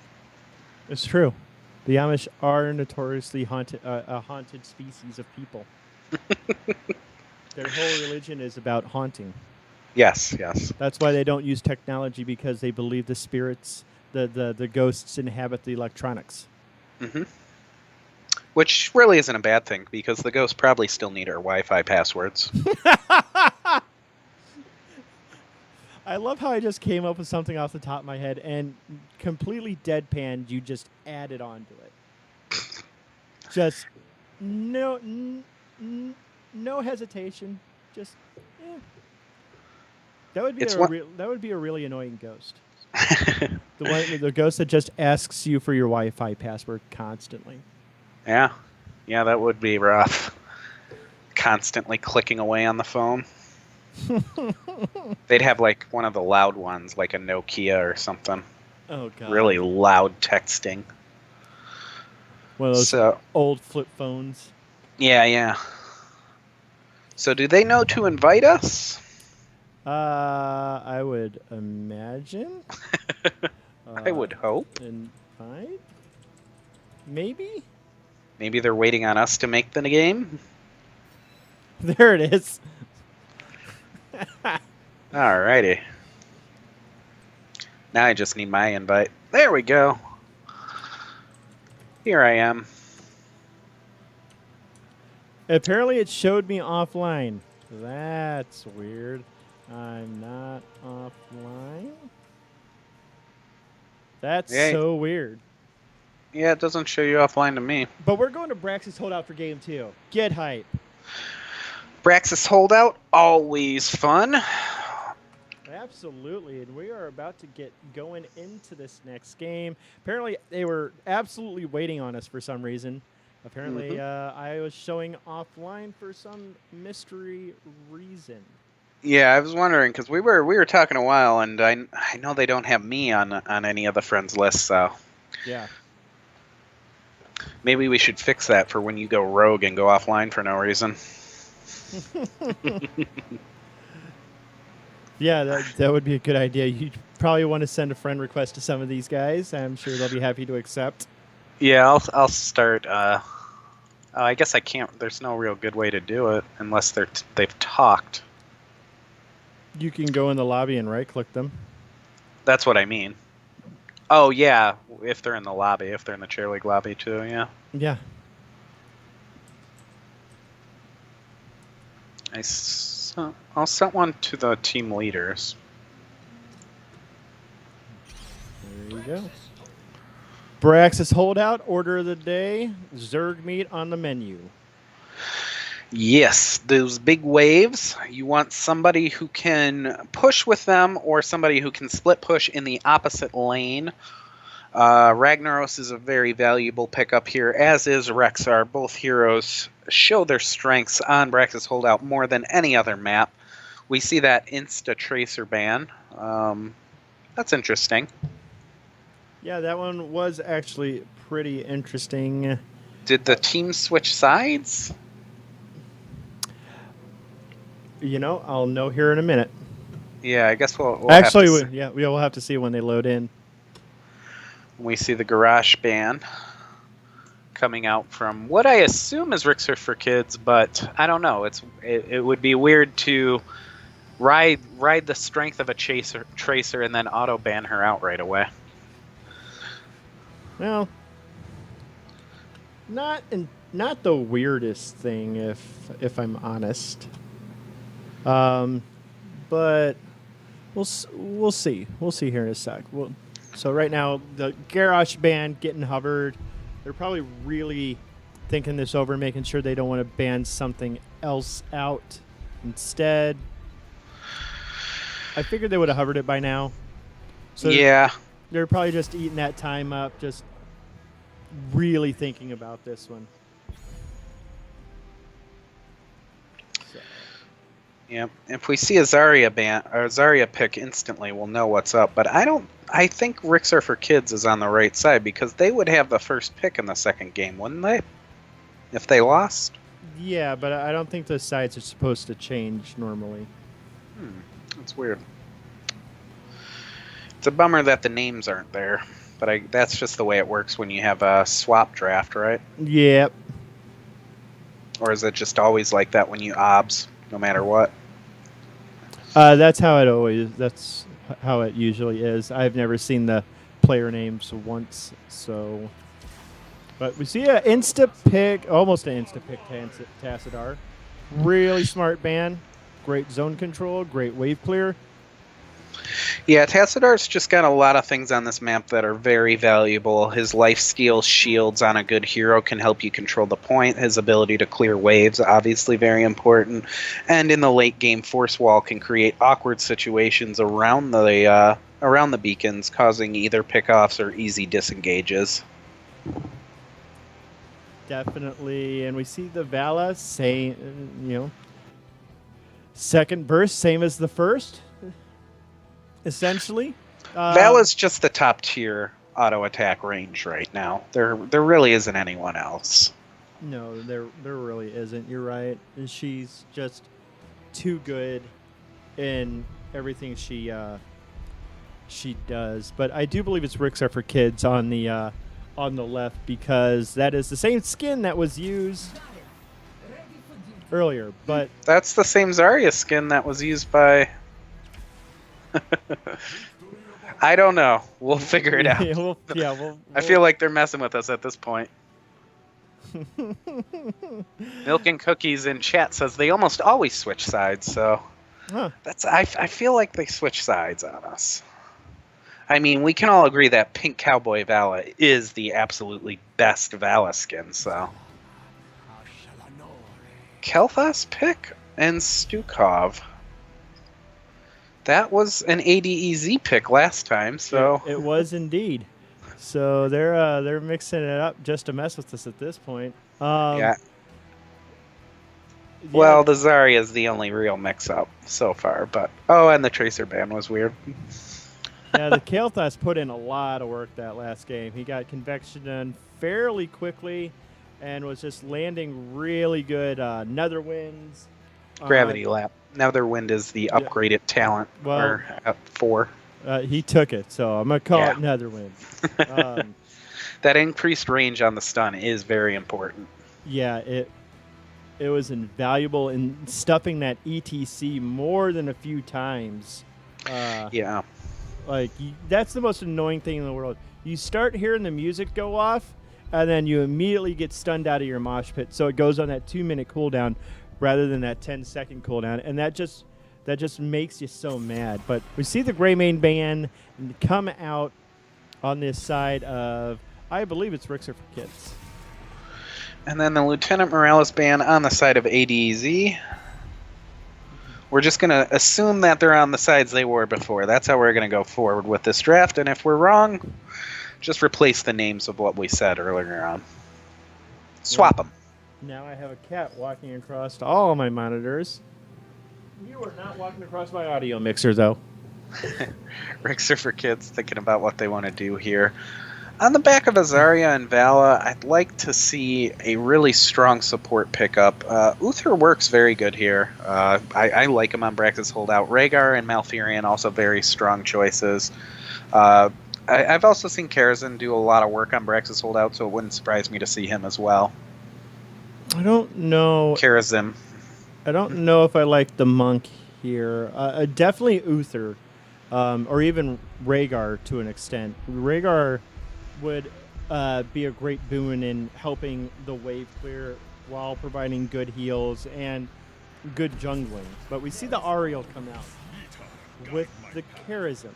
[SPEAKER 2] It's true. The Amish are notoriously haunted, a haunted species of people. Their whole religion is about haunting.
[SPEAKER 3] Yes, yes.
[SPEAKER 2] That's why they don't use technology, because they believe the spirits, the ghosts inhabit the electronics.
[SPEAKER 3] Mm-hmm. Which really isn't a bad thing, because the ghosts probably still need our Wi-Fi passwords.
[SPEAKER 2] I love how I just came up with something off the top of my head and completely deadpanned. You just added on to it. Just no hesitation. Just that would be a really annoying ghost. The ghost that just asks you for your Wi-Fi password constantly.
[SPEAKER 3] Yeah, that would be rough. Constantly clicking away on the phone. They'd have like one of the loud ones, like a Nokia or something.
[SPEAKER 2] Oh god!
[SPEAKER 3] Really loud texting.
[SPEAKER 2] One of those old flip phones.
[SPEAKER 3] Yeah. So, do they know to invite us?
[SPEAKER 2] I would imagine.
[SPEAKER 3] I would hope.
[SPEAKER 2] Invite? Maybe?
[SPEAKER 3] Maybe they're waiting on us to make the game?
[SPEAKER 2] There it is.
[SPEAKER 3] Alrighty. Now I just need my invite. There we go. Here I am.
[SPEAKER 2] Apparently it showed me offline. That's weird. I'm not offline. That's so weird.
[SPEAKER 3] Yeah, it doesn't show you offline to me.
[SPEAKER 2] But we're going to Brax's Holdout for game 2. Get hype.
[SPEAKER 3] Brax's Holdout, always fun.
[SPEAKER 2] Absolutely, and we are about to get going into this next game. Apparently, they were absolutely waiting on us for some reason. Apparently, I was showing offline for some mystery reason.
[SPEAKER 3] Yeah, I was wondering, because we were talking a while, and I know they don't have me on any of the friends lists, so...
[SPEAKER 2] Yeah.
[SPEAKER 3] Maybe we should fix that for when you go rogue and go offline for no reason.
[SPEAKER 2] Yeah, that would be a good idea. You probably want to send a friend request to some of these guys. I'm sure they'll be happy to accept.
[SPEAKER 3] Yeah, I'll start. I guess I can't. There's no real good way to do it unless they've talked.
[SPEAKER 2] You can go in the lobby and right-click them.
[SPEAKER 3] That's what I mean. Oh yeah, if they're in the lobby, if they're in the chair league lobby too, yeah.
[SPEAKER 2] Yeah.
[SPEAKER 3] I'll set one to the team leaders.
[SPEAKER 2] There you go. Brax's Holdout, order of the day, Zerg meat on the menu.
[SPEAKER 3] Yes, those big waves. You want somebody who can push with them or somebody who can split push in the opposite lane. Ragnaros is a very valuable pickup here, as is Rexar. Both heroes show their strengths on Brax's Holdout more than any other map. We see that Insta-Tracer ban. That's interesting.
[SPEAKER 2] Yeah, that one was actually pretty interesting.
[SPEAKER 3] Did the team switch sides?
[SPEAKER 2] You know, I'll know here in a minute.
[SPEAKER 3] Yeah, I guess we'll
[SPEAKER 2] actually,
[SPEAKER 3] have to
[SPEAKER 2] we'll have to see when they load in.
[SPEAKER 3] We see the Garage ban coming out from what I assume is Rixer for Kids, but I don't know. It would be weird to ride the strength of a tracer and then auto ban her out right away.
[SPEAKER 2] Well, not the weirdest thing, if I'm honest. But we'll see. We'll see here in a sec. So right now the Garrosh ban getting hovered. They're probably really thinking this over, making sure they don't want to ban something else out instead. I figured they would have hovered it by now. So
[SPEAKER 3] yeah.
[SPEAKER 2] They're probably just eating that time up, just really thinking about this one. So.
[SPEAKER 3] Yeah. If we see a Zarya pick instantly, we'll know what's up. But I think Rixar for Kids is on the right side because they would have the first pick in the second game, wouldn't they? If they lost?
[SPEAKER 2] Yeah, but I don't think the sides are supposed to change normally.
[SPEAKER 3] That's weird. It's a bummer that the names aren't there, but that's just the way it works when you have a swap draft, right?
[SPEAKER 2] Yep.
[SPEAKER 3] Or is it just always like that when you obs, no matter what?
[SPEAKER 2] That's how it usually is. I've never seen the player names once, so. But we see an insta-pick, almost an insta-pick Tassadar. Really smart ban. Great zone control, great wave clear.
[SPEAKER 3] Yeah, Tassadar's just got a lot of things on this map that are very valuable. His life steal shields on a good hero can help you control the point. His ability to clear waves, obviously very important. And in the late game, Force Wall can create awkward situations around the beacons, causing either pickoffs or easy disengages.
[SPEAKER 2] Definitely, and we see the Vala second burst, same as the first, essentially.
[SPEAKER 3] Vala's just the top tier auto attack range right now. There really isn't anyone else.
[SPEAKER 2] No, there really isn't. You're right. She's just too good in everything she does. But I do believe it's Rixar for Kids on the left because that is the same skin that was used earlier. But
[SPEAKER 3] that's the same Zarya skin that was used by. I don't know. We'll figure it out. I feel like they're messing with us at this point. Milk and Cookies in chat says they almost always switch sides, so I feel like they switch sides on us. I mean, we can all agree that Pink Cowboy Vala is the absolutely best Vala skin, so. Kel'Thas pick and Stukov. That was an ADEZ pick last time, so.
[SPEAKER 2] It was indeed. So they're mixing it up just to mess with us at this point.
[SPEAKER 3] Yeah. Well, the Zarya is the only real mix-up so far, but and the Tracer ban was weird.
[SPEAKER 2] Yeah, the Kel'Thas put in a lot of work that last game. He got convection done fairly quickly and was just landing really good nether winds.
[SPEAKER 3] Gravity lap. Netherwind is the upgraded talent at 4.
[SPEAKER 2] He took it, so I'm going to call it Netherwind.
[SPEAKER 3] That increased range on the stun is very important.
[SPEAKER 2] Yeah, it was invaluable in stuffing that ETC more than a few times.
[SPEAKER 3] Yeah.
[SPEAKER 2] Like, that's the most annoying thing in the world. You start hearing the music go off, and then you immediately get stunned out of your mosh pit. So it goes on that 2-minute cooldown rather than that 10-second cooldown. And that just makes you so mad. But we see the Greymane ban come out on this side of, I believe it's Rixar for Kids.
[SPEAKER 3] And then the Lieutenant Morales ban on the side of ADZ. We're just going to assume that they're on the sides they were before. That's how we're going to go forward with this draft. And if we're wrong, just replace the names of what we said earlier on. Swap them.
[SPEAKER 2] Now I have a cat walking across all of my monitors. You are not walking across my audio mixer, though.
[SPEAKER 3] Rixar for Kids thinking about what they want to do here. On the back of Zarya and Vala, I'd like to see a really strong support pickup. Uther works very good here. I like him on Brax's Holdout. Rhaegar and Malfurion also very strong choices. I've also seen Karazhan do a lot of work on Brax's Holdout, so it wouldn't surprise me to see him as well.
[SPEAKER 2] I don't know.
[SPEAKER 3] Karazhan.
[SPEAKER 2] I don't know if I like the monk here. Definitely Uther, or even Rhaegar to an extent. Rhaegar would be a great boon in helping the wave clear while providing good heals and good jungling. But we see the Ariel come out with the Charism.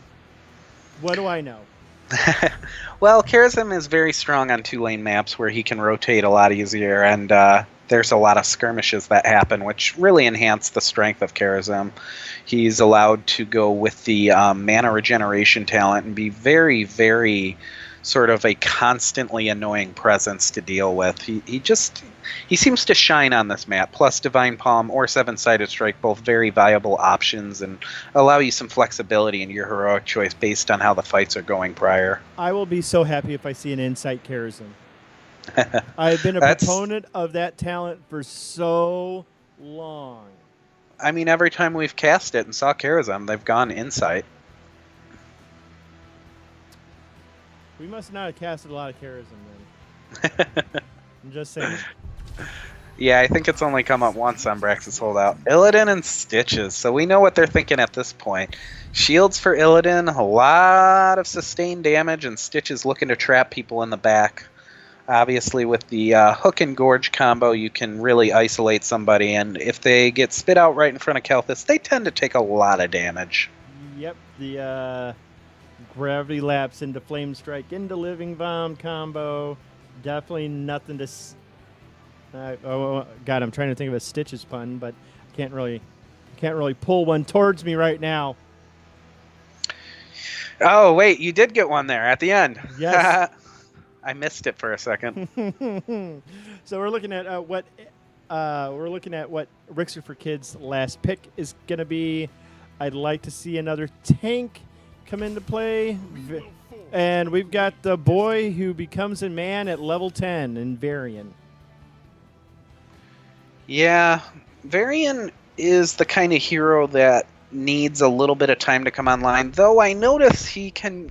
[SPEAKER 2] What do I know?
[SPEAKER 3] Well, Charism is very strong on 2-lane maps where he can rotate a lot easier, and there's a lot of skirmishes that happen, which really enhance the strength of Charism. He's allowed to go with the mana regeneration talent and be very, very sort of a constantly annoying presence to deal with. He seems to shine on this map. Plus Divine Palm or Seven-Sided Strike, both very viable options and allow you some flexibility in your heroic choice based on how the fights are going prior.
[SPEAKER 2] I will be so happy if I see an Insight Charism. I've been a proponent of that talent for so long.
[SPEAKER 3] I mean, every time we've cast it and saw Charism, they've gone Insight.
[SPEAKER 2] We must not have casted a lot of Charism then. I'm just saying.
[SPEAKER 3] Yeah, I think it's only come up once on Brax's Holdout. Illidan and Stitches, so we know what they're thinking at this point. Shields for Illidan, a lot of sustained damage, and Stitches looking to trap people in the back. Obviously, with the Hook and Gorge combo, you can really isolate somebody, and if they get spit out right in front of Kel'Thuz, they tend to take a lot of damage.
[SPEAKER 2] Yep, the Gravity Lapse into Flame Strike into Living Bomb combo. Definitely nothing to... oh God, I'm trying to think of a Stitches pun, but I can't really pull one towards me right now.
[SPEAKER 3] Oh wait, you did get one there at the end.
[SPEAKER 2] Yes.
[SPEAKER 3] I missed it for a second.
[SPEAKER 2] So we're looking at what Rixer for Kids' last pick is going to be. I'd like to see another tank come into play, and we've got the boy who becomes a man at level 10 in Varian.
[SPEAKER 3] Yeah, Varian is the kind of hero that needs a little bit of time to come online, though I notice he can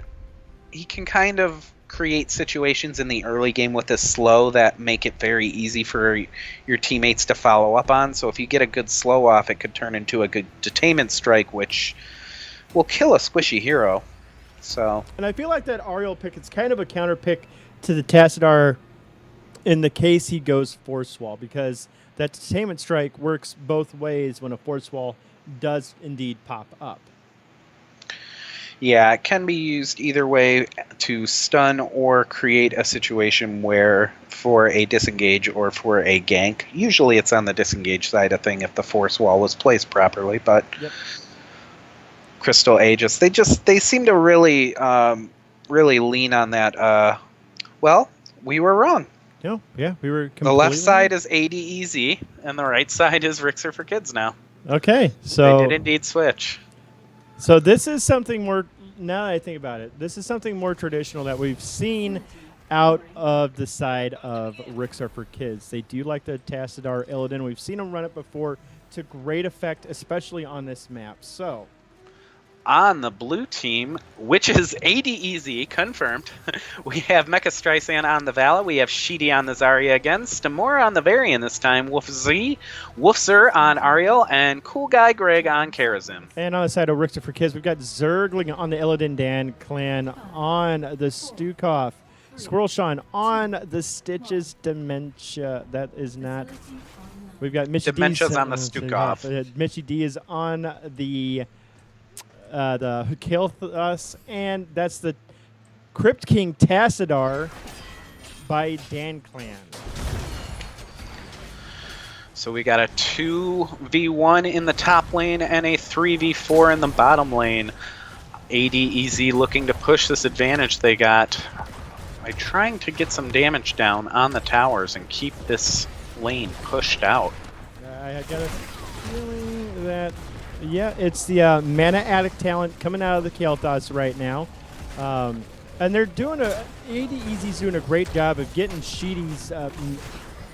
[SPEAKER 3] kind of create situations in the early game with his slow that make it very easy for your teammates to follow up on. So if you get a good slow off, it could turn into a good detainment strike, which will kill a squishy hero. So,
[SPEAKER 2] and I feel like that Ariel pick, it's kind of a counter pick to the Tassadar in the case he goes Force Wall, because that detainment strike works both ways when a Force Wall does indeed pop up.
[SPEAKER 3] Yeah, it can be used either way to stun or create a situation where for a disengage or for a gank. Usually it's on the disengage side of thing if the Force Wall was placed properly, but yep. Crystal Aegis, they seem to really lean on that. Well, we were wrong.
[SPEAKER 2] No, yeah, we were completely...
[SPEAKER 3] The left side is ADEZ, and the right side is Rixer for Kids now.
[SPEAKER 2] Okay, so...
[SPEAKER 3] They did indeed switch.
[SPEAKER 2] So this is something more, now that I think about it, this is something more traditional that we've seen out of the side of Rixar for Kids. They do like the Tassadar Illidan. We've seen them run it before to great effect, especially on this map. So...
[SPEAKER 3] On the blue team, which is ADEZ, confirmed, we have Mecha Streisand on the Vala, we have Sheedy on the Zarya again, Stamora on the Varian this time, Wolfzer on Ariel, and Cool Guy Greg on Charism.
[SPEAKER 2] And on the side of Rixer for Kids, we've got Zergling on the Illidan Dan clan, on the Stukov, Squirrel Sean on the Stitches Dementia. That is not... We've got Mitchy
[SPEAKER 3] Dementia's on the Stukov.
[SPEAKER 2] Mitchy D is on the Kel'Thuz, and that's the Crypt King Tassadar by Dan Clan.
[SPEAKER 3] So we got a 2v1 in the top lane and a 3v4 in the bottom lane. ADEZ looking to push this advantage they got by trying to get some damage down on the towers and keep this lane pushed out.
[SPEAKER 2] I got a feeling that... Yeah, it's the Mana Addict talent coming out of the Kel'Thuz right now. And they're doing ADEZ's doing a great job of getting Sheedy's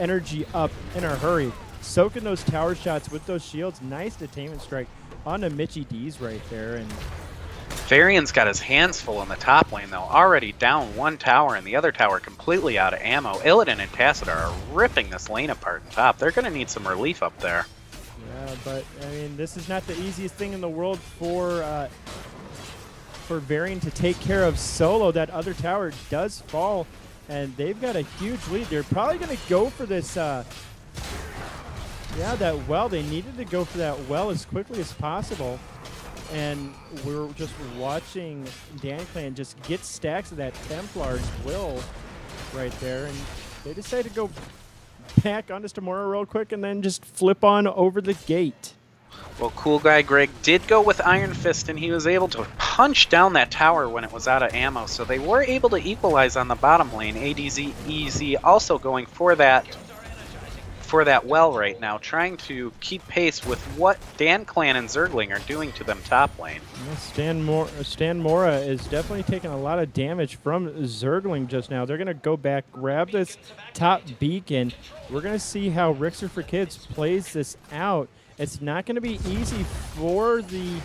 [SPEAKER 2] energy up in a hurry. Soaking those tower shots with those shields. Nice detainment strike on the Mitchy D's right there. And
[SPEAKER 3] Varian's got his hands full in the top lane, though. Already down one tower and the other tower completely out of ammo. Illidan and Tassadar are ripping this lane apart in top. They're going to need some relief up there.
[SPEAKER 2] Yeah, but I mean, this is not the easiest thing in the world for Varian to take care of solo. That other tower does fall, and they've got a huge lead. They're probably going to go for this. Yeah, that well. They needed to go for that well as quickly as possible. And we're just watching DanClan just get stacks of that Templar's will right there. And they decide to go back onto Stamora real quick and then just flip on over the gate.
[SPEAKER 3] Well, Cool Guy Greg did go with Iron Fist, and he was able to punch down that tower when it was out of ammo. So they were able to equalize on the bottom lane. ADEZ also going for that well right now, trying to keep pace with what DanClan and Zergling are doing to them top lane.
[SPEAKER 2] Yeah, Stan Mora is definitely taking a lot of damage from Zergling just now. They're going to go back, grab this top beacon. We're going to see how Rixer for Kids plays this out. It's not going to be easy for the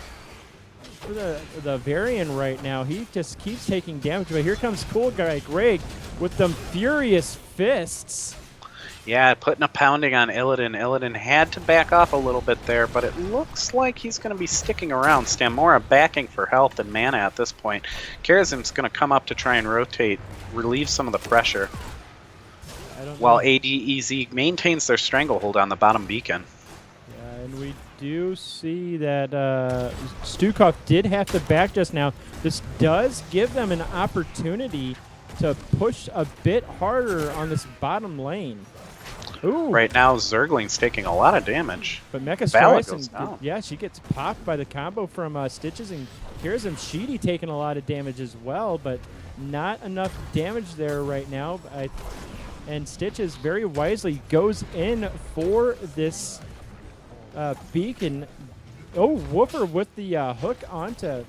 [SPEAKER 2] Varian right now. He just keeps taking damage, but here comes Cool Guy Greg with them furious fists.
[SPEAKER 3] Yeah, putting a pounding on Illidan. Illidan had to back off a little bit there, but it looks like he's going to be sticking around. Stamora backing for health and mana at this point. Karazim's going to come up to try and rotate, relieve some of the pressure, while ADEZ maintains their stranglehold on the bottom beacon.
[SPEAKER 2] Yeah, and we do see that Stukov did have to back just now. This does give them an opportunity to push a bit harder on this bottom lane. Ooh.
[SPEAKER 3] Right now, Zergling's taking a lot of damage.
[SPEAKER 2] But Mecha Streisand, yeah, she gets popped by the combo from Stitches, and here's him Sheedy taking a lot of damage as well, but not enough damage there right now. And Stitches very wisely goes in for this beacon. Oh, Woofer with the hook onto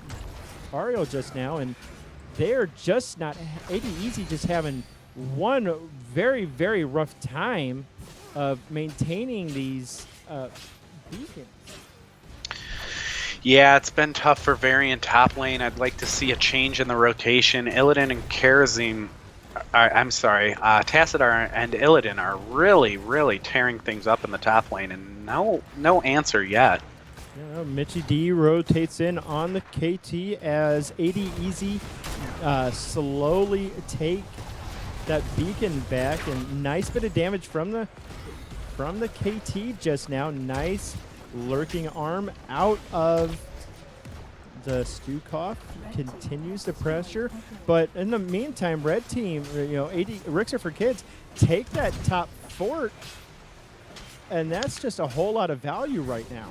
[SPEAKER 2] Ariel just now, and they're just not ADEZ just having one very, very rough time of maintaining these beacons.
[SPEAKER 3] Yeah, it's been tough for Varian top lane. I'd like to see a change in the rotation. Illidan and Karazim, Tassadar and Illidan are really, really tearing things up in the top lane, and no answer yet.
[SPEAKER 2] Yeah, Mitchie D rotates in on the KT as ADEZ slowly take that beacon back, and nice bit of damage from the KT just now. Nice lurking arm out of the Stukov, continues the pressure, but in the meantime, red team, Rixer for Kids take that top fort, and that's just a whole lot of value right now.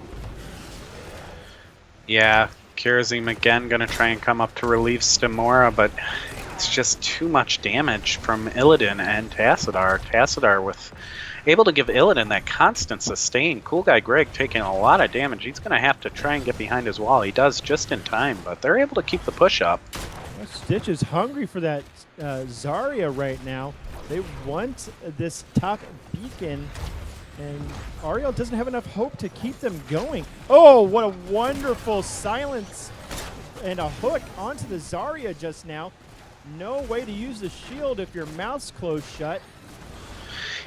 [SPEAKER 3] Yeah, Karazim again going to try and come up to relieve Stamora, but it's just too much damage from Illidan and Tassadar. Tassadar with able to give Illidan that constant sustain. Cool Guy Greg taking a lot of damage. He's going to have to try and get behind his wall. He does just in time, but they're able to keep the push up.
[SPEAKER 2] Stitch is hungry for that Zarya right now. They want this top beacon, and Ariel doesn't have enough hope to keep them going. Oh, what a wonderful silence and a hook onto the Zarya just now. No way to use the shield if your mouth's closed shut.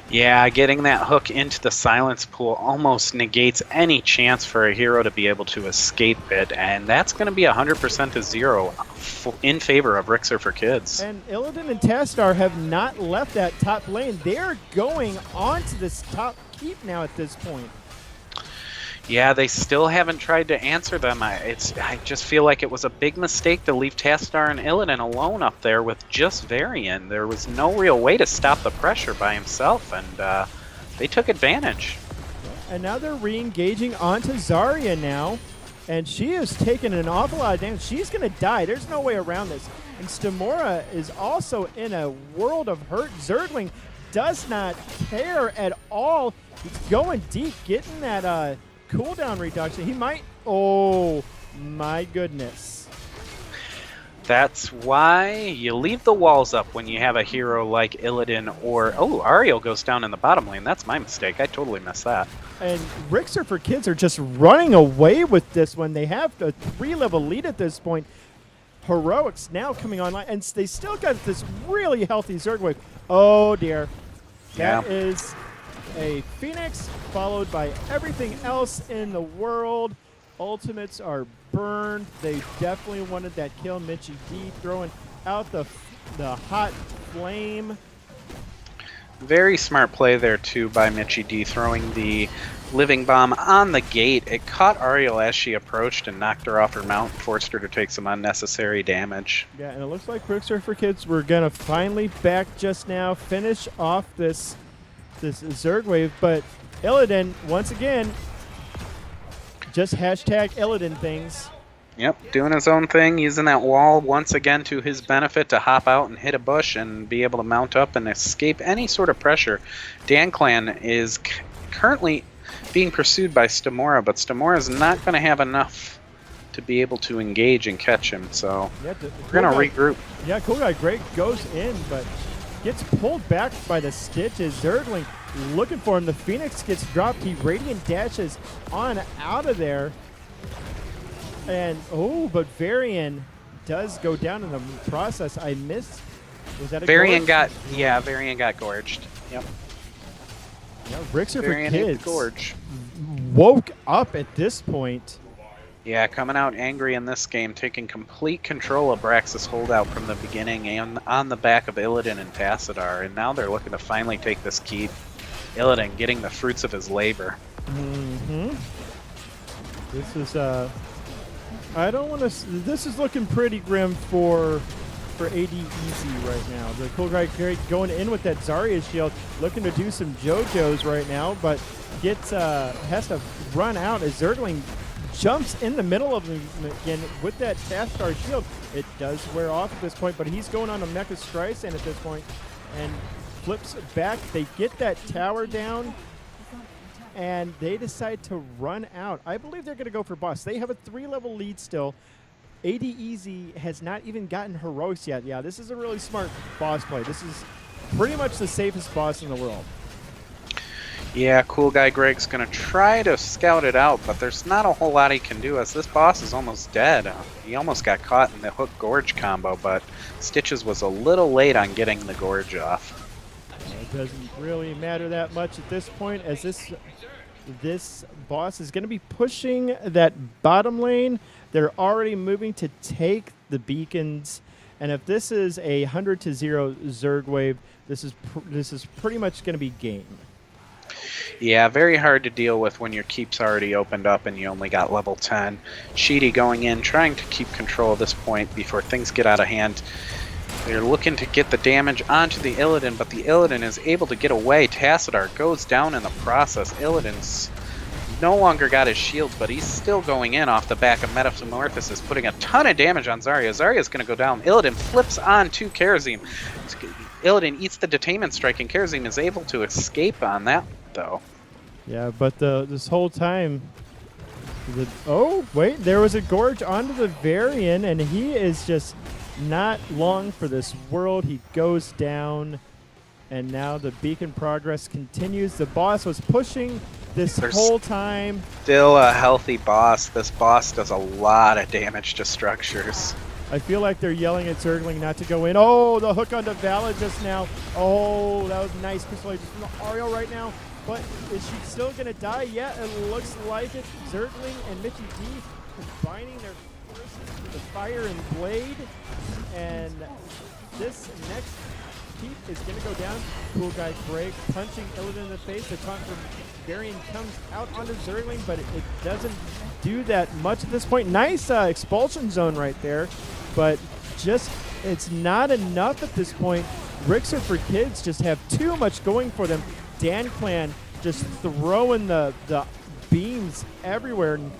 [SPEAKER 3] Yeah, getting that hook into the silence pool almost negates any chance for a hero to be able to escape it, and that's going to be 100% to 0 in favor of Rixer for Kids.
[SPEAKER 2] And Illidan and Tastar have not left that top lane. They're going onto this top keep now at this point.
[SPEAKER 3] Yeah, they still haven't tried to answer them. I just feel like it was a big mistake to leave Tastar and Illidan alone up there with just Varian. There was no real way to stop the pressure by himself, and they took advantage.
[SPEAKER 2] And now they're re-engaging onto Zarya now, and she has taken an awful lot of damage. She's going to die. There's no way around this. And Stamora is also in a world of hurt. Zergling does not care at all. He's going deep, getting that cooldown reduction. He might. Oh my goodness.
[SPEAKER 3] That's why you leave the walls up when you have a hero like Illidan or... Oh, Ariel goes down in the bottom lane. That's my mistake. I totally missed that.
[SPEAKER 2] And Rixer for Kids are just running away with this one. They have a 3-level lead at this point. Heroics now coming online, and they still got this really healthy Zerg wave. Oh dear. That is a Phoenix, followed by everything else in the world. Ultimates are burned. They definitely wanted that kill. Mitchie D throwing out the hot flame.
[SPEAKER 3] Very smart play there, too, by Mitchie D, throwing the living bomb on the gate. It caught Ariel as she approached and knocked her off her mount, forced her to take some unnecessary damage.
[SPEAKER 2] Yeah, and it looks like Rick Surfer Kids were going to finally back just now, finish off this Zerg wave, but Illidan, once again, just hashtag Illidan things.
[SPEAKER 3] Yep, doing his own thing, using that wall once again to his benefit to hop out and hit a bush and be able to mount up and escape any sort of pressure. Dan Clan is currently being pursued by Stamora, but Stamora is not going to have enough to be able to engage and catch him, so
[SPEAKER 2] yeah,
[SPEAKER 3] we're going to regroup.
[SPEAKER 2] Yeah, Cool Guy Greg goes in, but gets pulled back by the Stitches. Zergling looking for him. The Phoenix gets dropped. He Radiant dashes on out of there. And, but Varian does go down in the process. I missed. Was that a
[SPEAKER 3] Varian
[SPEAKER 2] gorge?
[SPEAKER 3] Varian got gorged. Yep.
[SPEAKER 2] Yeah, Ricks are for
[SPEAKER 3] Varian ate
[SPEAKER 2] kids.
[SPEAKER 3] the gorge.
[SPEAKER 2] Woke up at this point.
[SPEAKER 3] Yeah, coming out angry in this game, taking complete control of Braxis holdout from the beginning and on the back of Illidan and Tassadar, and now they're looking to finally take this keep. Illidan getting the fruits of his labor.
[SPEAKER 2] Mm-hmm. This is I don't want to. This is looking pretty grim for ADEZ right now. The Cool Guy going in with that Zarya shield, looking to do some JoJo's right now, but has to run out as Zergling jumps in the middle of him again with that Tastar shield. It does wear off at this point, but he's going on a Mecha Streisand at this point and flips back. They get that tower down, and they decide to run out. I believe they're going to go for boss. They have a 3-level lead still. ADEZ has not even gotten heroics yet. Yeah, this is a really smart boss play. This is pretty much the safest boss in the world.
[SPEAKER 3] Yeah, Cool Guy Greg's going to try to scout it out, but there's not a whole lot he can do as this boss is almost dead. He almost got caught in the Hook Gorge combo, but Stitches was a little late on getting the Gorge off.
[SPEAKER 2] It doesn't really matter that much at this point, as this boss is going to be pushing that bottom lane. They're already moving to take the beacons, and if this is a 100-0 Zerg wave, this is pretty much going to be game.
[SPEAKER 3] Yeah, very hard to deal with when your keep's already opened up and you only got level 10. Sheedy going in, trying to keep control at this point before things get out of hand. They're looking to get the damage onto the Illidan, but the Illidan is able to get away. Tassadar goes down in the process. Illidan's no longer got his shields, but he's still going in off the back of Metamorphosis, putting a ton of damage on Zarya. Zarya's going to go down. Illidan flips on to Karazim. Illidan eats the Detainment Strike, and Karazim is able to escape on that, though.
[SPEAKER 2] Yeah, but this whole time... oh, wait, there was a Gorge onto the Varian, and he is just not long for this world. He goes down, and now the beacon progress continues. The boss was pushing this whole time.
[SPEAKER 3] Still a healthy boss. This boss does a lot of damage to structures.
[SPEAKER 2] I feel like they're yelling at Zergling not to go in. Oh, the hook onto Vala just now. Oh, that was nice crystallization from the Ariel right now. But is she still going to die? Yeah, it looks like it. Zergling and Mitchie D combining their forces with the fire and blade. And this next keep is going to go down. Cool Guy Greg punching Illidan in the face. The taunt from Varian comes out onto Zergling, but it doesn't do that much at this point. Nice expulsion zone right there, but just it's not enough at this point. Ricks are for kids just have too much going for them. Dan Clan just throwing the beams everywhere and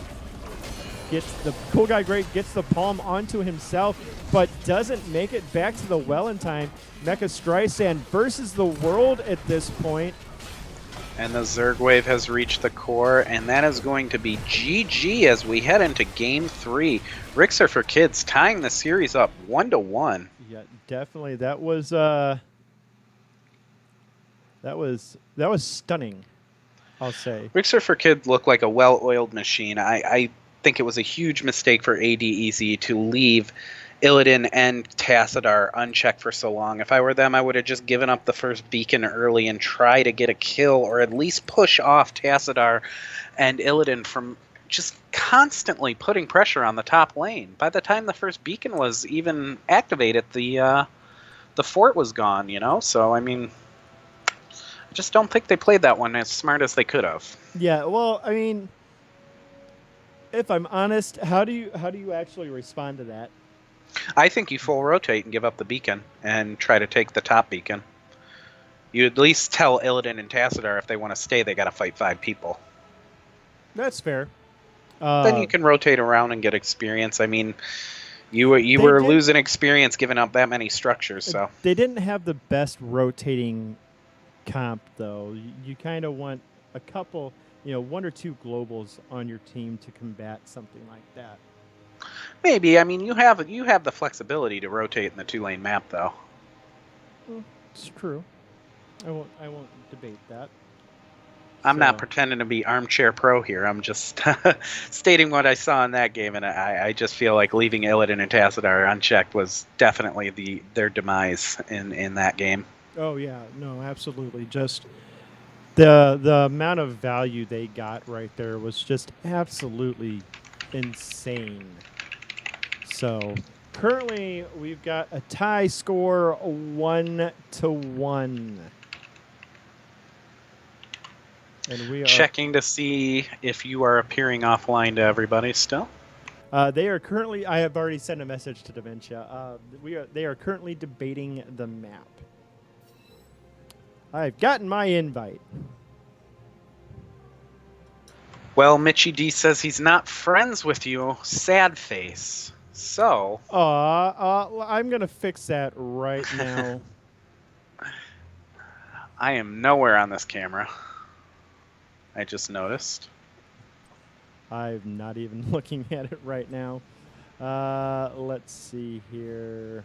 [SPEAKER 2] gets the Cool Guy Great gets the palm onto himself, but doesn't make it back to the well in time. Mecha Streisand versus the world at this point.
[SPEAKER 3] And the Zerg wave has reached the core, and that is going to be GG as we head into Game 3. Ricks are for kids, tying the series up 1-1.
[SPEAKER 2] Yeah, definitely. That was stunning, I'll say.
[SPEAKER 3] Ricks are for kids look like a well-oiled machine. I think it was a huge mistake for ADEZ to leave Illidan and Tassadar unchecked for so long. If I were them, I would have just given up the first beacon early and try to get a kill, or at least push off Tassadar and Illidan from just constantly putting pressure on the top lane. By the time the first beacon was even activated, the fort was gone, you know? So, I mean, I just don't think they played that one as smart as they could have.
[SPEAKER 2] Yeah, well, I mean, if I'm honest, how do you actually respond to that?
[SPEAKER 3] I think you full rotate and give up the beacon and try to take the top beacon. You at least tell Illidan and Tassadar if they want to stay, they got to fight 5 people.
[SPEAKER 2] That's fair.
[SPEAKER 3] Then you can rotate around and get experience. I mean, you were losing experience giving up that many structures. So
[SPEAKER 2] they didn't have the best rotating comp, though. You kind of want a couple, 1 or 2 globals on your team to combat something like that.
[SPEAKER 3] Maybe. I mean, you have the flexibility to rotate in the 2-lane map, though.
[SPEAKER 2] It's true. I won't debate that.
[SPEAKER 3] I'm not pretending to be armchair pro here. I'm just stating what I saw in that game, and I just feel like leaving Illidan and Tassadar unchecked was definitely their demise in that game.
[SPEAKER 2] Oh yeah, no, absolutely. Just the amount of value they got right there was just absolutely insane. So currently we've got a tie score 1-1. And we are
[SPEAKER 3] checking to see if you are appearing offline to everybody still.
[SPEAKER 2] They are currently. I have already sent a message to Dementia. They are currently debating the map. I've gotten my invite.
[SPEAKER 3] Well, Mitchie D says he's not friends with you. Sad face. So.
[SPEAKER 2] I'm gonna fix that right now.
[SPEAKER 3] I am nowhere on this camera. I just noticed.
[SPEAKER 2] I'm not even looking at it right now. Let's see here.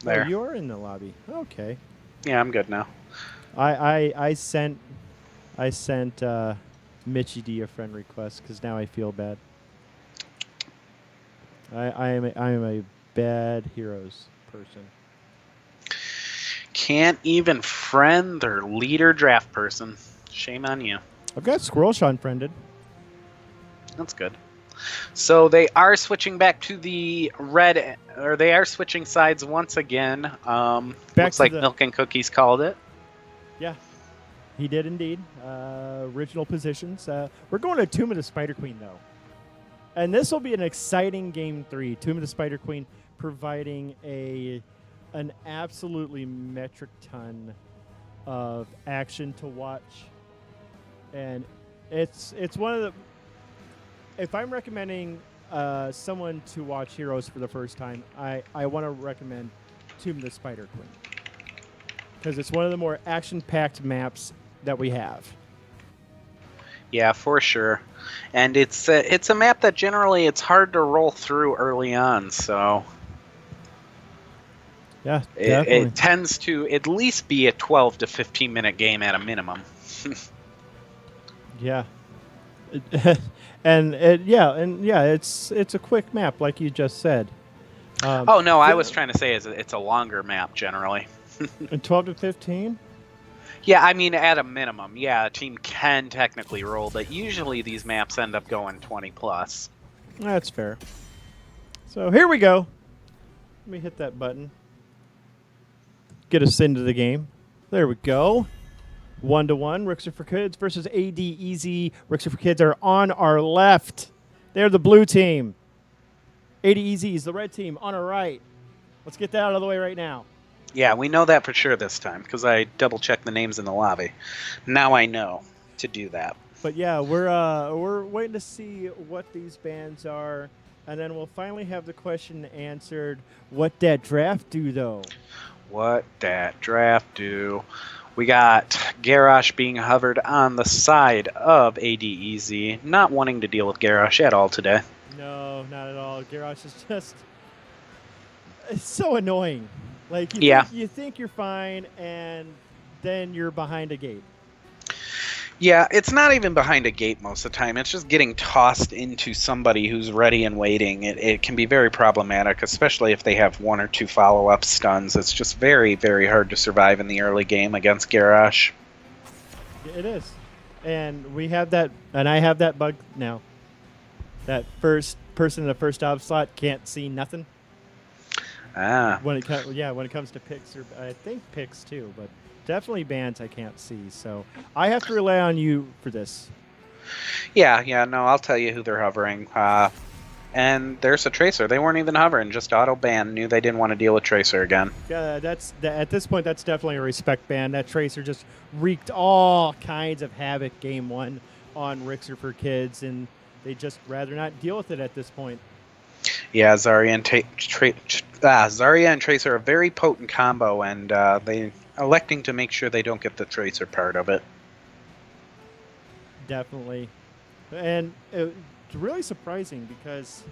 [SPEAKER 3] There.
[SPEAKER 2] Oh, you're in the lobby. Okay.
[SPEAKER 3] Yeah, I'm good now.
[SPEAKER 2] I sent Mitchie D a friend request because now I feel bad. I am a bad heroes person.
[SPEAKER 3] Can't even friend their leader draft person. Shame on you.
[SPEAKER 2] I've got Squirrel Sean friended.
[SPEAKER 3] That's good. So they are switching back to the red, or they are switching sides once again. Looks like Milk and Cookies called it.
[SPEAKER 2] Yeah, he did indeed. Original positions. We're going to Tomb of the Spider Queen, though. And this will be an exciting Game 3. Tomb of the Spider Queen providing an absolutely metric ton of action to watch. And it's one of the... If I'm recommending someone to watch Heroes for the first time, I want to recommend Tomb of the Spider Queen. Because it's one of the more action-packed maps that we have.
[SPEAKER 3] Yeah, for sure. And it's a map that generally it's hard to roll through early on, so...
[SPEAKER 2] Yeah, definitely.
[SPEAKER 3] It tends to at least be a 12 to 15-minute game at a minimum.
[SPEAKER 2] Yeah. It's a quick map, like you just said.
[SPEAKER 3] Oh, no, I was trying to say it's a longer map, generally.
[SPEAKER 2] And 12 to 15?
[SPEAKER 3] Yeah, I mean, at a minimum. Yeah, a team can technically roll, but usually these maps end up going 20+.
[SPEAKER 2] That's fair. So here we go. Let me hit that button. Get us into the game. There we go. 1-1. Ricks Are for Kids versus ADEZ. Ricks Are for Kids are on our left. They're the blue team. ADEZ is the red team on our right. Let's get that out of the way right now.
[SPEAKER 3] Yeah, we know that for sure this time because I double-checked the names in the lobby. Now I know to do that.
[SPEAKER 2] But yeah, we're waiting to see what these bands are, and then we'll finally have the question answered. What that draft do, though?
[SPEAKER 3] What that draft do? We got Garrosh being hovered on the side of ADEZ, not wanting to deal with Garrosh at all today.
[SPEAKER 2] No, not at all. Garrosh is just... It's so annoying. Like, you think you're fine, and then you're behind a gate.
[SPEAKER 3] Yeah, it's not even behind a gate most of the time. It's just getting tossed into somebody who's ready and waiting. It can be very problematic, especially if they have 1 or 2 follow-up stuns. It's just very, very hard to survive in the early game against Garrosh.
[SPEAKER 2] It is. And we have that, and I have that bug now. That first person in the first job slot can't see nothing. When it comes to picks, or I think picks too, but definitely bans I can't see. So I have to rely on you for this.
[SPEAKER 3] Yeah, no, I'll tell you who they're hovering. And there's a Tracer. They weren't even hovering, just auto ban. Knew they didn't want to deal with Tracer again.
[SPEAKER 2] Yeah, at this point, that's definitely a respect ban. That Tracer just wreaked all kinds of havoc game 1 on Rixer for Kids, and they just rather not deal with it at this point.
[SPEAKER 3] Yeah, Zarya and Tracer are a very potent combo, and they electing to make sure they don't get the Tracer part of it.
[SPEAKER 2] Definitely. And it's really surprising because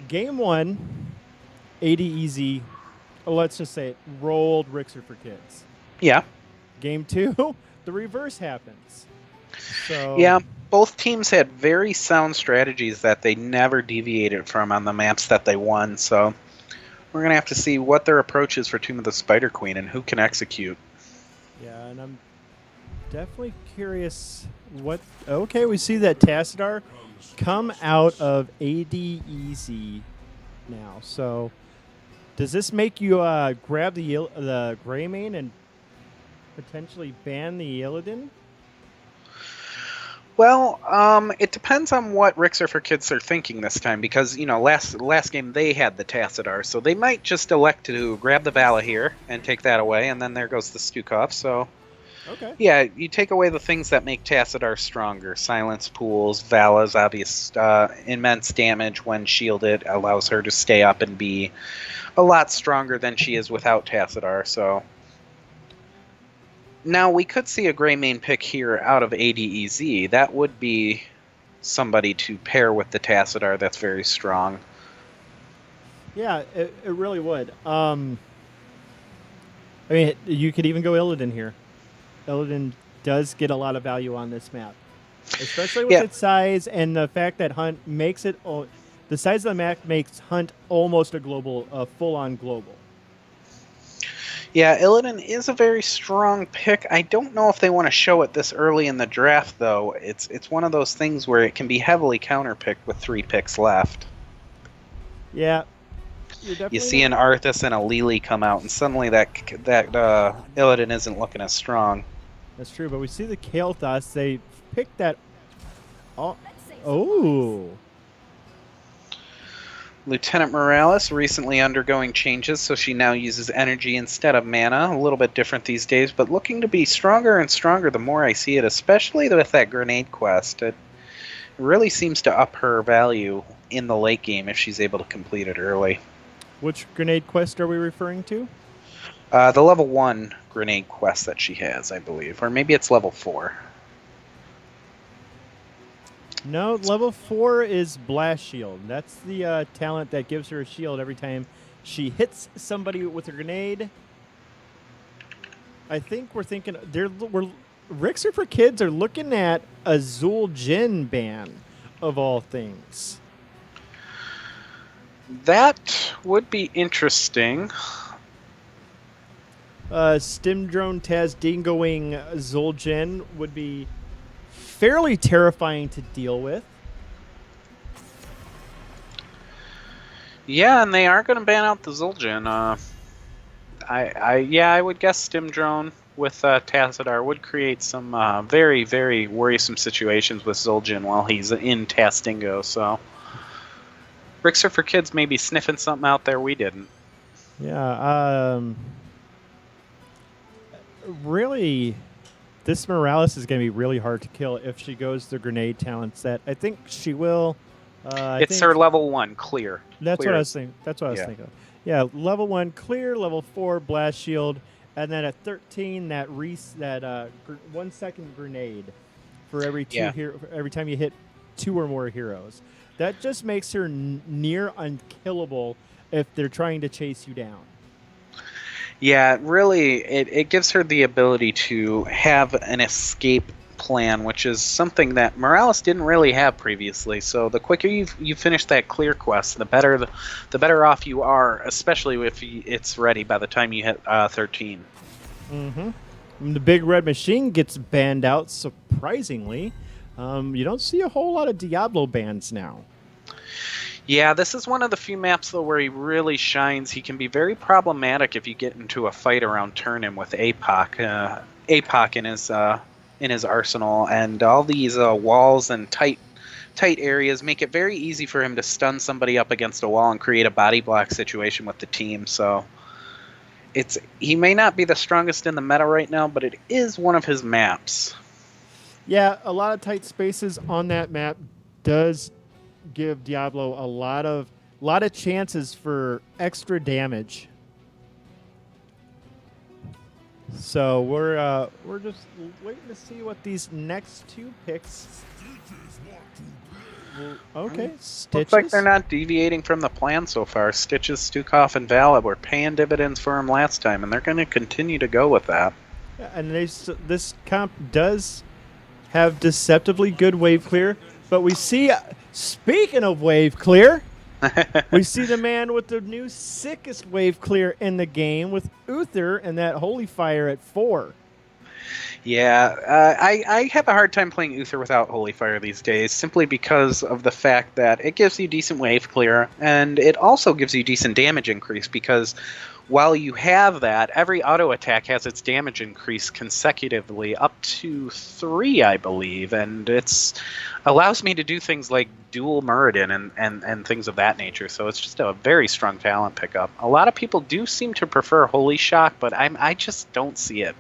[SPEAKER 2] game 1, ADEZ, let's just say it, rolled Rixer for Kids.
[SPEAKER 3] Yeah.
[SPEAKER 2] Game 2, the reverse happens. So
[SPEAKER 3] yeah, both teams had very sound strategies that they never deviated from on the maps that they won, so we're going to have to see what their approach is for Tomb of the Spider Queen and who can execute.
[SPEAKER 2] Yeah, and I'm definitely curious what... Okay, we see that Tassadar come out of ADEZ now, so does this make you grab the Greymane and potentially ban the Illidan?
[SPEAKER 3] Well, it depends on what Rixer for Kids are thinking this time, because, last game they had the Tassadar, so they might just elect to grab the Vala here and take that away, and then there goes the Stukov, so...
[SPEAKER 2] Okay.
[SPEAKER 3] Yeah, you take away the things that make Tassadar stronger. Silence pools, Vala's obvious immense damage when shielded allows her to stay up and be a lot stronger than she is without Tassadar, so... Now, we could see a Greymane pick here out of ADEZ. That would be somebody to pair with the Tassadar that's very strong.
[SPEAKER 2] Yeah, it really would. I mean, you could even go Illidan here. Illidan does get a lot of value on this map, especially with its size and the fact that Hunt makes it... the size of the map makes Hunt almost a full-on global.
[SPEAKER 3] Yeah, Illidan is a very strong pick. I don't know if they want to show it this early in the draft, though. It's one of those things where it can be heavily counterpicked with 3 picks left.
[SPEAKER 2] Yeah.
[SPEAKER 3] You see an Arthas and a Lily come out, and suddenly that Illidan isn't looking as strong.
[SPEAKER 2] That's true, but we see the Kael'thas. They picked that... Oh.
[SPEAKER 3] Lieutenant Morales recently undergoing changes, so she now uses energy instead of mana. A little bit different these days, but looking to be stronger and stronger the more I see it, especially with that grenade quest. It really seems to up her value in the late game if she's able to complete it early.
[SPEAKER 2] Which grenade quest are we referring to?
[SPEAKER 3] The level 1 grenade quest that she has, I believe. Or maybe it's level 4.
[SPEAKER 2] No, level 4 is Blast Shield. That's the talent that gives her a shield every time she hits somebody with a grenade. I think we're thinking... Rixer for Kids are looking at a Zul'jin ban, of all things.
[SPEAKER 3] That would be interesting.
[SPEAKER 2] Stim Drone Taz Dingoing Zul'jin would be fairly terrifying to deal with.
[SPEAKER 3] Yeah, and they are going to ban out the Zul'jin. I would guess Stim Drone with Tassadar would create some very, very worrisome situations with Zul'jin while he's in Tastingo, so... Rixer for Kids may be sniffing something out there we didn't.
[SPEAKER 2] Yeah, really, this Morales is going to be really hard to kill if she goes the grenade talent set. I think she will.
[SPEAKER 3] It's her level 1 clear.
[SPEAKER 2] That's
[SPEAKER 3] clear.
[SPEAKER 2] what I was thinking. That's what I was thinking. Yeah, level 1 clear, level 4 blast shield, and then at 13 that 1 second grenade for every every time you hit 2 or more heroes. That just makes her near unkillable if they're trying to chase you down.
[SPEAKER 3] Yeah, really, it gives her the ability to have an escape plan, which is something that Morales didn't really have previously. So the quicker you finish that clear quest, the better off you are, especially if it's ready by the time you hit 13.
[SPEAKER 2] Mm-hmm. When the big red machine gets banned out, surprisingly, you don't see a whole lot of Diablo bans now.
[SPEAKER 3] Yeah, this is one of the few maps, though, where he really shines. He can be very problematic if you get into a fight around Turnim with APOC in his arsenal, and all these walls and tight areas make it very easy for him to stun somebody up against a wall and create a body block situation with the team. So he may not be the strongest in the meta right now, but it is one of his maps.
[SPEAKER 2] Yeah, a lot of tight spaces on that map does give Diablo a lot of chances for extra damage. So we're just waiting to see what these next two picks. Okay, Stitches.
[SPEAKER 3] Looks like they're not deviating from the plan so far. Stitches, Stukov, and Valid were paying dividends for him last time, and they're going to continue to go with that.
[SPEAKER 2] And this comp does have deceptively good wave clear, but we see, speaking of wave clear, we see the man with the new sickest wave clear in the game with Uther and that Holy Fire at 4.
[SPEAKER 3] Yeah, I have a hard time playing Uther without Holy Fire these days, simply because of the fact that it gives you decent wave clear, and it also gives you decent damage increase, because while you have that, every auto attack has its damage increase consecutively up to 3, I believe, and it's allows me to do things like dual Muradin and things of that nature. So it's just a very strong talent pickup. A lot of people do seem to prefer Holy Shock, but I just don't see it.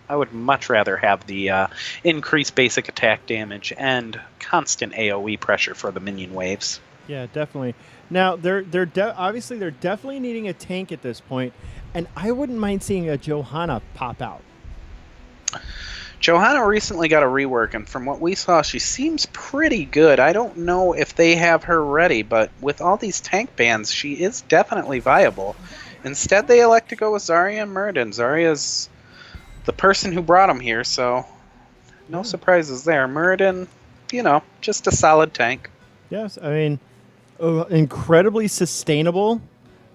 [SPEAKER 3] I would much rather have the increased basic attack damage and constant AoE pressure for the minion waves.
[SPEAKER 2] Yeah, definitely. Now they're obviously they're definitely needing a tank at this point, and I wouldn't mind seeing a Johanna pop out.
[SPEAKER 3] Johanna recently got a rework, and from what we saw, she seems pretty good. I don't know if they have her ready, but with all these tank bans, she is definitely viable. Instead, they elect to go with Zarya and Muradin. Zarya's the person who brought him here, so no surprises there. Muradin, just a solid tank.
[SPEAKER 2] Yes, I mean, incredibly sustainable.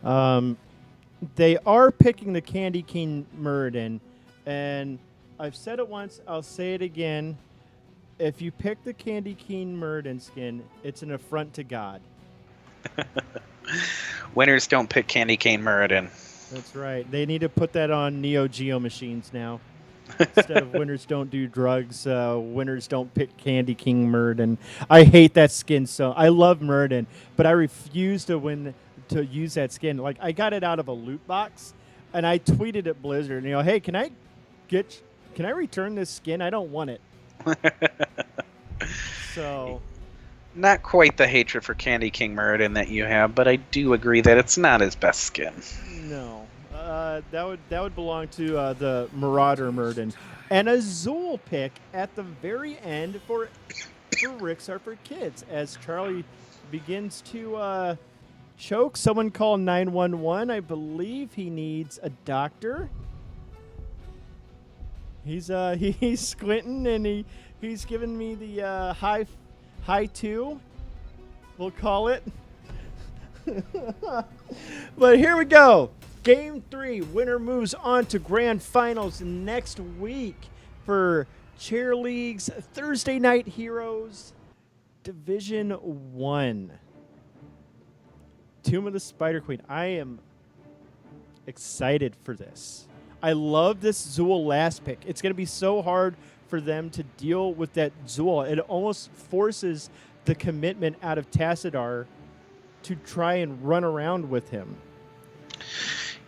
[SPEAKER 2] They are picking the Candy King Muradin, and I've said it once, I'll say it again. If you pick the Candy King Muradin skin, it's an affront to God.
[SPEAKER 3] Winners don't pick Candy Cane Muradin.
[SPEAKER 2] That's right. They need to put that on Neo Geo machines now. Instead of winners don't do drugs, winners don't pick Candy King Muradin. I hate that skin so. I love Muradin, but I refuse to use that skin. Like, I got it out of a loot box, and I tweeted at Blizzard, hey, can I return this skin? I don't want it. So,
[SPEAKER 3] not quite the hatred for Candy King Muradin that you have, but I do agree that it's not his best skin.
[SPEAKER 2] No. That would belong to the Marauder Muradin. And a Zool pick at the very end for Ricks Are for Kids, as Charlie begins to choke. Someone call 911. I believe he needs a doctor. He's squinting, and he's giving me the high 2. We'll call it. But here we go. Game 3, winner moves on to grand finals next week for Chair League's Thursday Night Heroes Division 1. Tomb of the Spider Queen. I am excited for this. I love this Zool last pick. It's going to be so hard for them to deal with that Zool. It almost forces the commitment out of Tassadar to try and run around with him.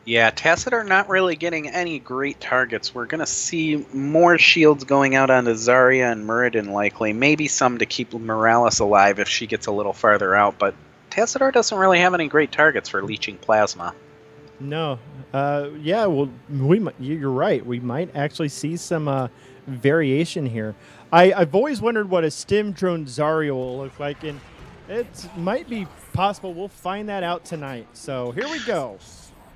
[SPEAKER 3] Yeah, Tassadar not really getting any great targets. We're going to see more shields going out onto Zarya and Muradin likely. Maybe some to keep Morales alive if she gets a little farther out. But Tassadar doesn't really have any great targets for leeching plasma.
[SPEAKER 2] No. Yeah, well, you're right. We might actually see some variation here. I've always wondered what a stim drone Zarya will look like, and it might be possible we'll find that out tonight. So here we go.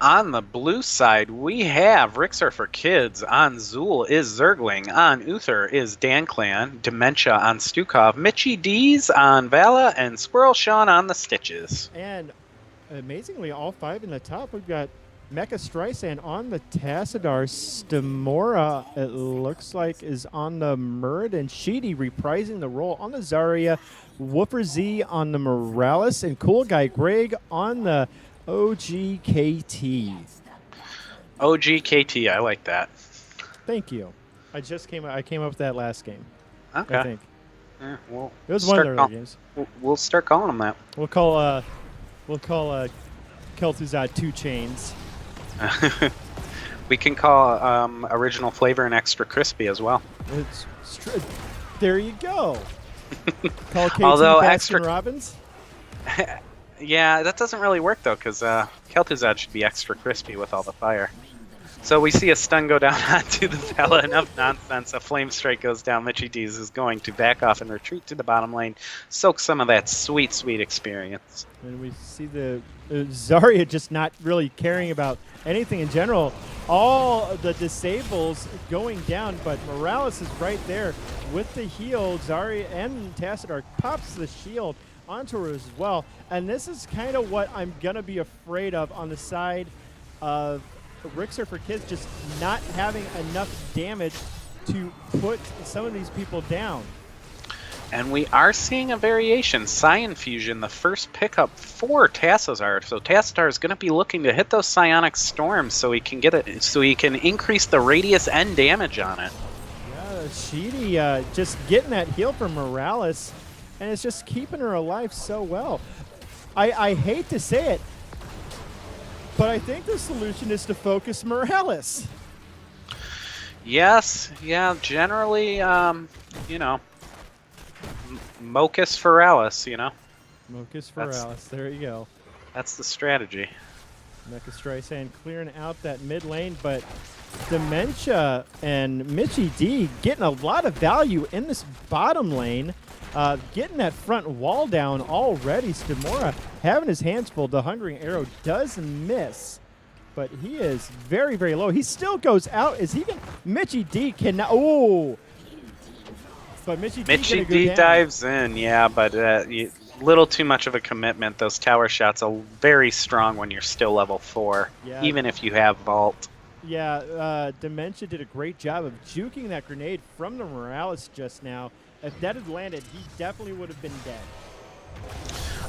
[SPEAKER 3] On the blue side, we have Rixer for Kids. On Zool is Zergling. On Uther is Dan Clan. Dementia on Stukov. Mitchy D's on Vala. And Squirrel Sean on the Stitches.
[SPEAKER 2] And amazingly, all 5 in the top. We've got Mecha Streisand on the Tassadar. Stamora, it looks like, is on the Murd. And Sheedy reprising the role on the Zarya. Woofer Z on the Morales. And Cool Guy Greg on the OGKT.
[SPEAKER 3] OGKT, I like that.
[SPEAKER 2] Thank you. I came up with that last game.
[SPEAKER 3] Okay.
[SPEAKER 2] I think.
[SPEAKER 3] Yeah,
[SPEAKER 2] It was one of the early games.
[SPEAKER 3] We'll start calling them that.
[SPEAKER 2] We'll call Kel'Thuzad 2 Chains.
[SPEAKER 3] We can call original flavor and extra crispy as well.
[SPEAKER 2] There you go. Call KT
[SPEAKER 3] Although
[SPEAKER 2] Baskin
[SPEAKER 3] extra
[SPEAKER 2] Robbins.
[SPEAKER 3] Yeah, that doesn't really work though, because Kel'Thuzad should be extra crispy with all the fire. So we see a stun go down onto the Vela. Enough nonsense. A flame strike goes down. Mitchy D's is going to back off and retreat to the bottom lane, soak some of that sweet, sweet experience.
[SPEAKER 2] And we see the Zarya just not really caring about anything in general. All the disables going down, but Morales is right there with the heal. Zarya and Tassadar pops the shield onto her as well. And this is kind of what I'm going to be afraid of on the side of Rixer for Kids, just not having enough damage to put some of these people down.
[SPEAKER 3] And we are seeing a variation. Scion Fusion, the first pickup for Tassadar. So Tassadar is going to be looking to hit those psionic storms so he can get it, so he can increase the radius and damage on it.
[SPEAKER 2] Yeah, Sheedy just getting that heal from Morales, and it's just keeping her alive so well. I hate to say it, but I think the solution is to focus Morales.
[SPEAKER 3] Yes, yeah, generally, you know, Mocus Feralis, you know.
[SPEAKER 2] Mocus Feralis, there you go.
[SPEAKER 3] That's the strategy.
[SPEAKER 2] Mecha Streisand clearing out that mid lane, but Dementia and Mitchy D getting a lot of value in this bottom lane. Getting that front wall down already. Stamora having his hands full. The Hungering Arrow does miss, but he is very, very low. He still goes out. Is he going to? Mitchy D cannot. Oh! But Mitchy
[SPEAKER 3] D dives in, yeah, but little too much of a commitment. Those tower shots are very strong when you're still level 4,
[SPEAKER 2] yeah,
[SPEAKER 3] even if you have Vault.
[SPEAKER 2] Yeah, Dementia did a great job of juking that grenade from the Morales just now. If that had landed, he definitely would have been dead.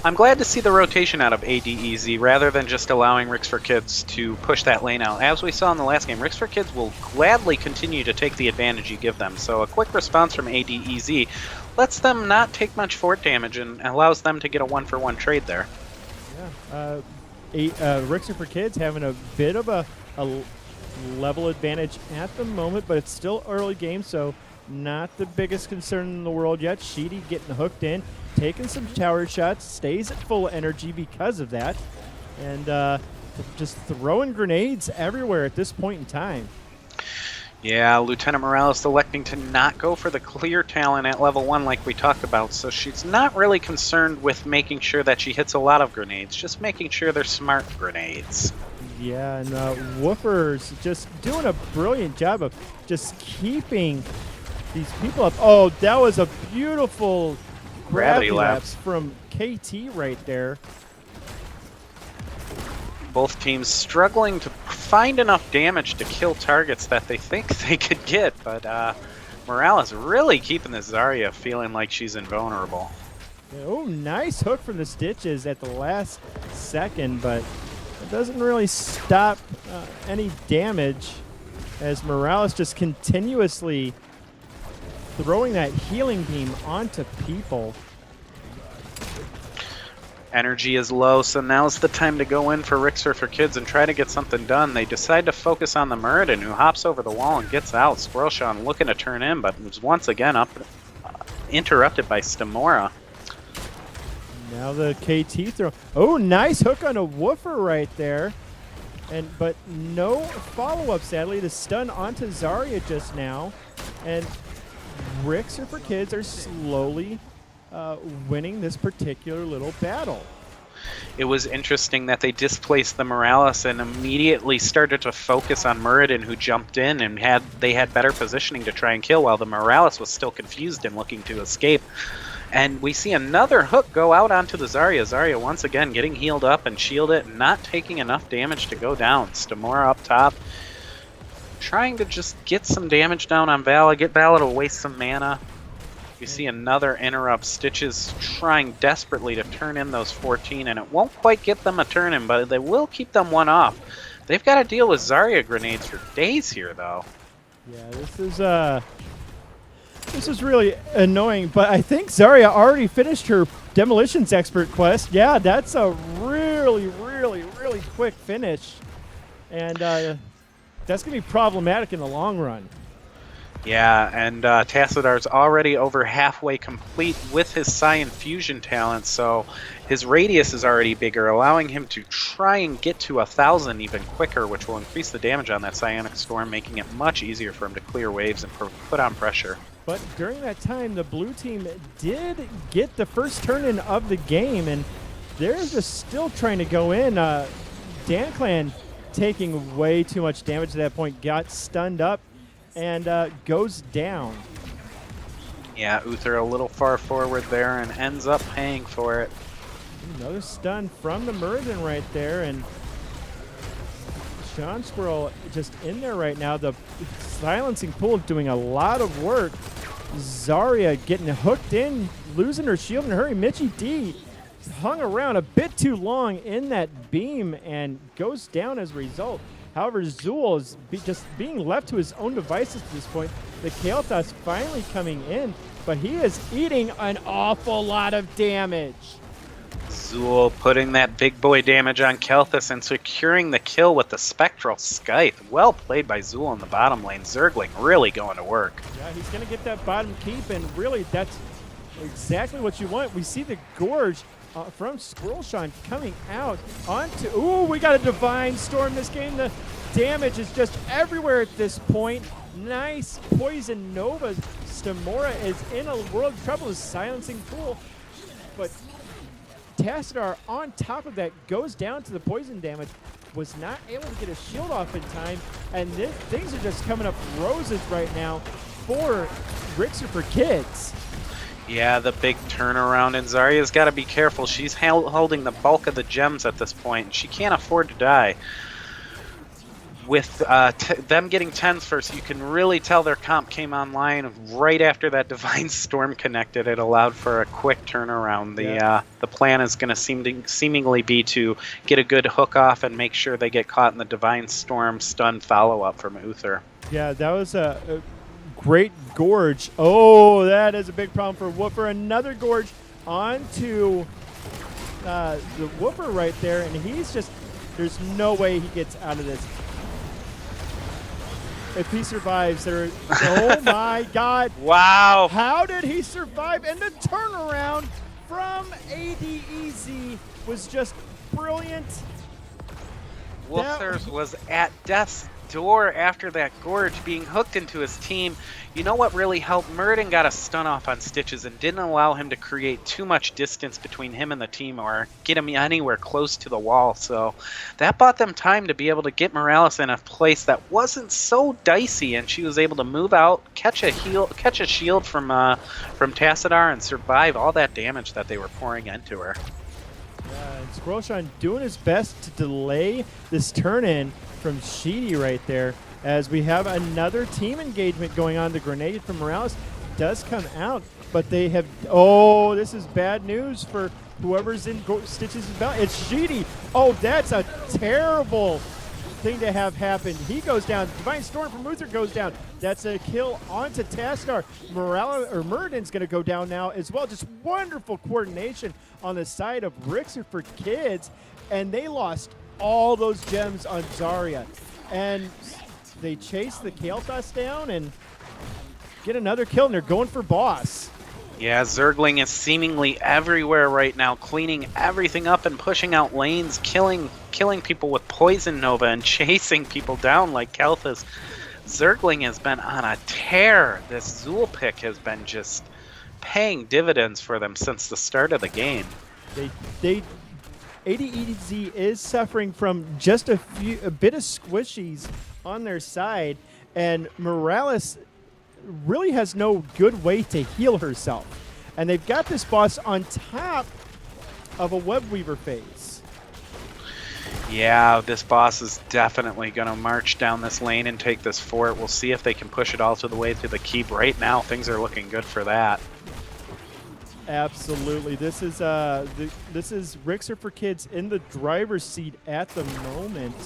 [SPEAKER 3] I'm glad to see the rotation out of ADEZ rather than just allowing Rix for Kids to push that lane out. As we saw in the last game, Rix for Kids will gladly continue to take the advantage you give them. So a quick response from ADEZ lets them not take much fort damage and allows them to get a 1-for-1 trade there.
[SPEAKER 2] Yeah, Rixer for Kids having a bit of a level advantage at the moment, but it's still early game, so not the biggest concern in the world yet. Sheedy getting hooked in, taking some tower shots, stays at full energy because of that, and just throwing grenades everywhere at this point in time.
[SPEAKER 3] Yeah, Lieutenant Morales electing to not go for the clear talent at level 1 like we talked about, so she's not really concerned with making sure that she hits a lot of grenades, just making sure they're smart grenades.
[SPEAKER 2] Yeah, and Woofer's just doing a brilliant job of just keeping these people up. Oh, that was a beautiful gravity lapse from KT right there.
[SPEAKER 3] Both teams struggling to find enough damage to kill targets that they think they could get, but Morales really keeping this Zarya feeling like she's invulnerable.
[SPEAKER 2] Oh, nice hook from the Stitches at the last second, but it doesn't really stop any damage as Morales just continuously throwing that healing beam onto people.
[SPEAKER 3] Energy is low, so now's the time to go in for Rixer for Kids and try to get something done. They decide to focus on the Muradin, who hops over the wall and gets out. Squirrel Sean looking to turn in, but was once again interrupted by Stamora.
[SPEAKER 2] Now the KT throw. Oh, nice hook on a Woofer right there. But no follow-up, sadly. The stun onto Zarya just now. And Rixer for Kids are slowly winning this particular little battle.
[SPEAKER 3] it was interesting that they displaced the Morales and immediately started to focus on Muradin, who jumped in and they had better positioning to try and kill, while the Morales was still confused and looking to escape. And we see another hook go out onto the Zarya. Zarya once again getting healed up and shielded, not taking enough damage to go down. Stamora up top, trying to just get some damage down on Vala, get Vala to waste some mana. We see another interrupt. Stitches trying desperately to turn in those 14, and it won't quite get them a turn in, but they will keep them one off. They've got to deal with Zarya grenades for days here, though.
[SPEAKER 2] Yeah, this is really annoying, but I think Zarya already finished her Demolitions Expert quest. Yeah, that's a really, really, really quick finish, and that's going to be problematic in the long run.
[SPEAKER 3] Yeah, and Tassidar's already over halfway complete with his Psion Fusion talent, so his radius is already bigger, allowing him to try and get to 1,000 even quicker, which will increase the damage on that Psionic Storm, making it much easier for him to clear waves and put on pressure.
[SPEAKER 2] But during that time, the blue team did get the first turn-in of the game, and they're just still trying to go in. DanClan taking way too much damage at that point, got stunned up, and goes down.
[SPEAKER 3] Yeah, Uther a little far forward there and ends up paying for it.
[SPEAKER 2] Another stun from the Muradin right there, and Sean Squirrel just in there right now. The silencing pool doing a lot of work. Zarya getting hooked in, losing her shield in a hurry. Mitchie D hung around a bit too long in that beam and goes down as a result. However, Zool is just being left to his own devices at this point. The Kael'thas finally coming in, but he is eating an awful lot of damage.
[SPEAKER 3] Zool putting that big boy damage on Kael'thas and securing the kill with the Spectral Scythe. Well played by Zool in the bottom lane. Zergling really going to work.
[SPEAKER 2] Yeah, he's going to get that bottom keep, and really that's exactly what you want. We see the Gorge from Squirrelshawn coming out onto... Ooh, we got a Divine Storm this game. The damage is just everywhere at this point. Nice Poison Nova. Stamora is in a world of trouble. Is silencing pool, but Tassadar on top of that goes down to the poison damage. Was not able to get a shield off in time, and things are just coming up roses right now for Rixer for Kids.
[SPEAKER 3] Yeah, the big turnaround, and Zarya's got to be careful. She's holding the bulk of the gems at this point, and she can't afford to die. With them getting 10s first, you can really tell their comp came online right after that Divine Storm connected. It allowed for a quick turnaround. The plan is going to seemingly be to get a good hook off and make sure they get caught in the Divine Storm stun follow-up from Uther.
[SPEAKER 2] Yeah, that was a great Gorge. Oh, that is a big problem for Woofer. Another Gorge onto the Woofer right there, and he's just, there's no way he gets out of this. If he survives, oh my God.
[SPEAKER 3] Wow.
[SPEAKER 2] How did he survive? And the turnaround from ADEZ was just brilliant.
[SPEAKER 3] Wolfthers was at death's door after that Gorge being hooked into his team. You know what really helped? Muradin got a stun off on Stitches and didn't allow him to create too much distance between him and the team or get him anywhere close to the wall. So that bought them time to be able to get Morales in a place that wasn't so dicey, and she was able to move out, catch a shield from Tassadar, and survive all that damage that they were pouring into her.
[SPEAKER 2] Yeah, and Squirrelshawn doing his best to delay this turn-in from Sheedy right there, as we have another team engagement going on. The grenade from Morales does come out, but they have... Oh, this is bad news for whoever's in Stitches' belt. It's Sheedy. Oh, that's a terrible thing to have happen. He goes down. Divine Storm from Uther goes down. That's a kill onto Tassadar. Muradin's going to go down now as well. Just wonderful coordination on the side of Rixer for Kids, and they lost all those gems on Zarya. And they chase the Kael'thas down and get another kill, and they're going for boss.
[SPEAKER 3] Yeah, Zergling is seemingly everywhere right now, cleaning everything up and pushing out lanes, killing people with Poison Nova and chasing people down like Kael'thas. Zergling has been on a tear. This Zool pick has been just paying dividends for them since the start of the game.
[SPEAKER 2] They ADEZ is suffering from just a bit of squishies on their side, and Morales really has no good way to heal herself. And they've got this boss on top of a Web Weaver phase.
[SPEAKER 3] Yeah, this boss is definitely going to march down this lane and take this fort. We'll see if they can push it all to the way to the keep. Right now, things are looking good for that.
[SPEAKER 2] Absolutely. This is Rixer for Kids in the driver's seat at the moment.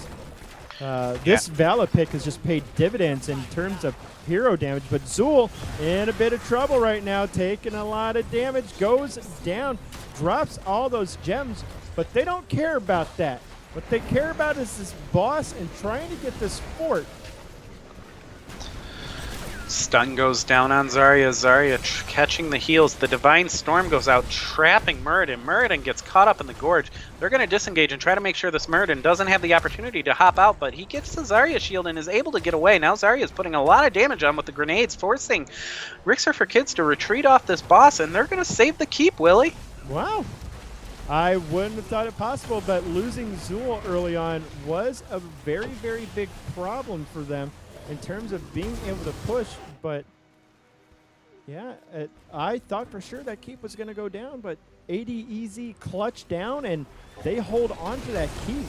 [SPEAKER 2] This Vala pick has just paid dividends in terms of hero damage, but Zool in a bit of trouble right now, taking a lot of damage, goes down, drops all those gems, but they don't care about that. What they care about is this boss and trying to get this fort.
[SPEAKER 3] Stun goes down on Zarya. Zarya catching the heals. The Divine Storm goes out, trapping Muradin. Muradin gets caught up in the gorge. They're going to disengage and try to make sure this Muradin doesn't have the opportunity to hop out, but he gets the Zarya shield and is able to get away. Now Zarya is putting a lot of damage on with the grenades, forcing Rixer for Kids to retreat off this boss, and they're going to save the keep, Willie.
[SPEAKER 2] Wow. I wouldn't have thought it possible, but losing Zool early on was a very, very big problem for them in terms of being able to push. But yeah, I thought for sure that keep was going to go down, but ADEZ clutched down and they hold on to that keep.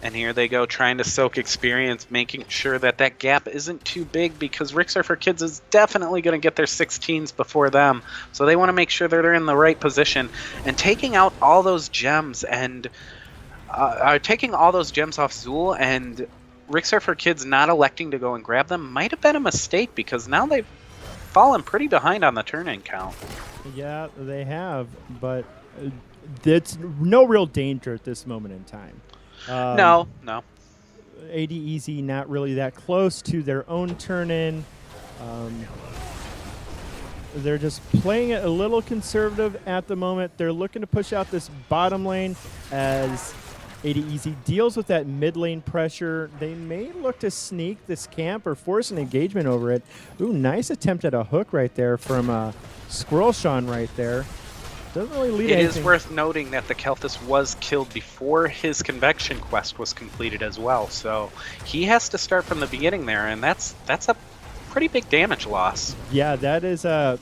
[SPEAKER 3] And here they go, trying to soak experience, making sure that that gap isn't too big, because Rixer for Kids is definitely going to get their 16s before them. So they want to make sure that they're in the right position. And taking out all those gems and taking all those gems off Zool and Rixer for Kids not electing to go and grab them might have been a mistake, because now they've fallen pretty behind on the turn-in count.
[SPEAKER 2] Yeah, they have, but it's no real danger at this moment in time.
[SPEAKER 3] No.
[SPEAKER 2] ADEZ not really that close to their own turn-in. They're just playing it a little conservative at the moment. They're looking to push out this bottom lane as ADEZ deals with that mid lane pressure. They may look to sneak this camp or force an engagement over it. Ooh, nice attempt at a hook right there from Squirrel Sean right there. Doesn't really lead
[SPEAKER 3] It
[SPEAKER 2] anything.
[SPEAKER 3] is worth noting that the Kelthus was killed before his convection quest was completed as well, so he has to start from the beginning there, and that's a pretty big damage loss.
[SPEAKER 2] Yeah, that is I'll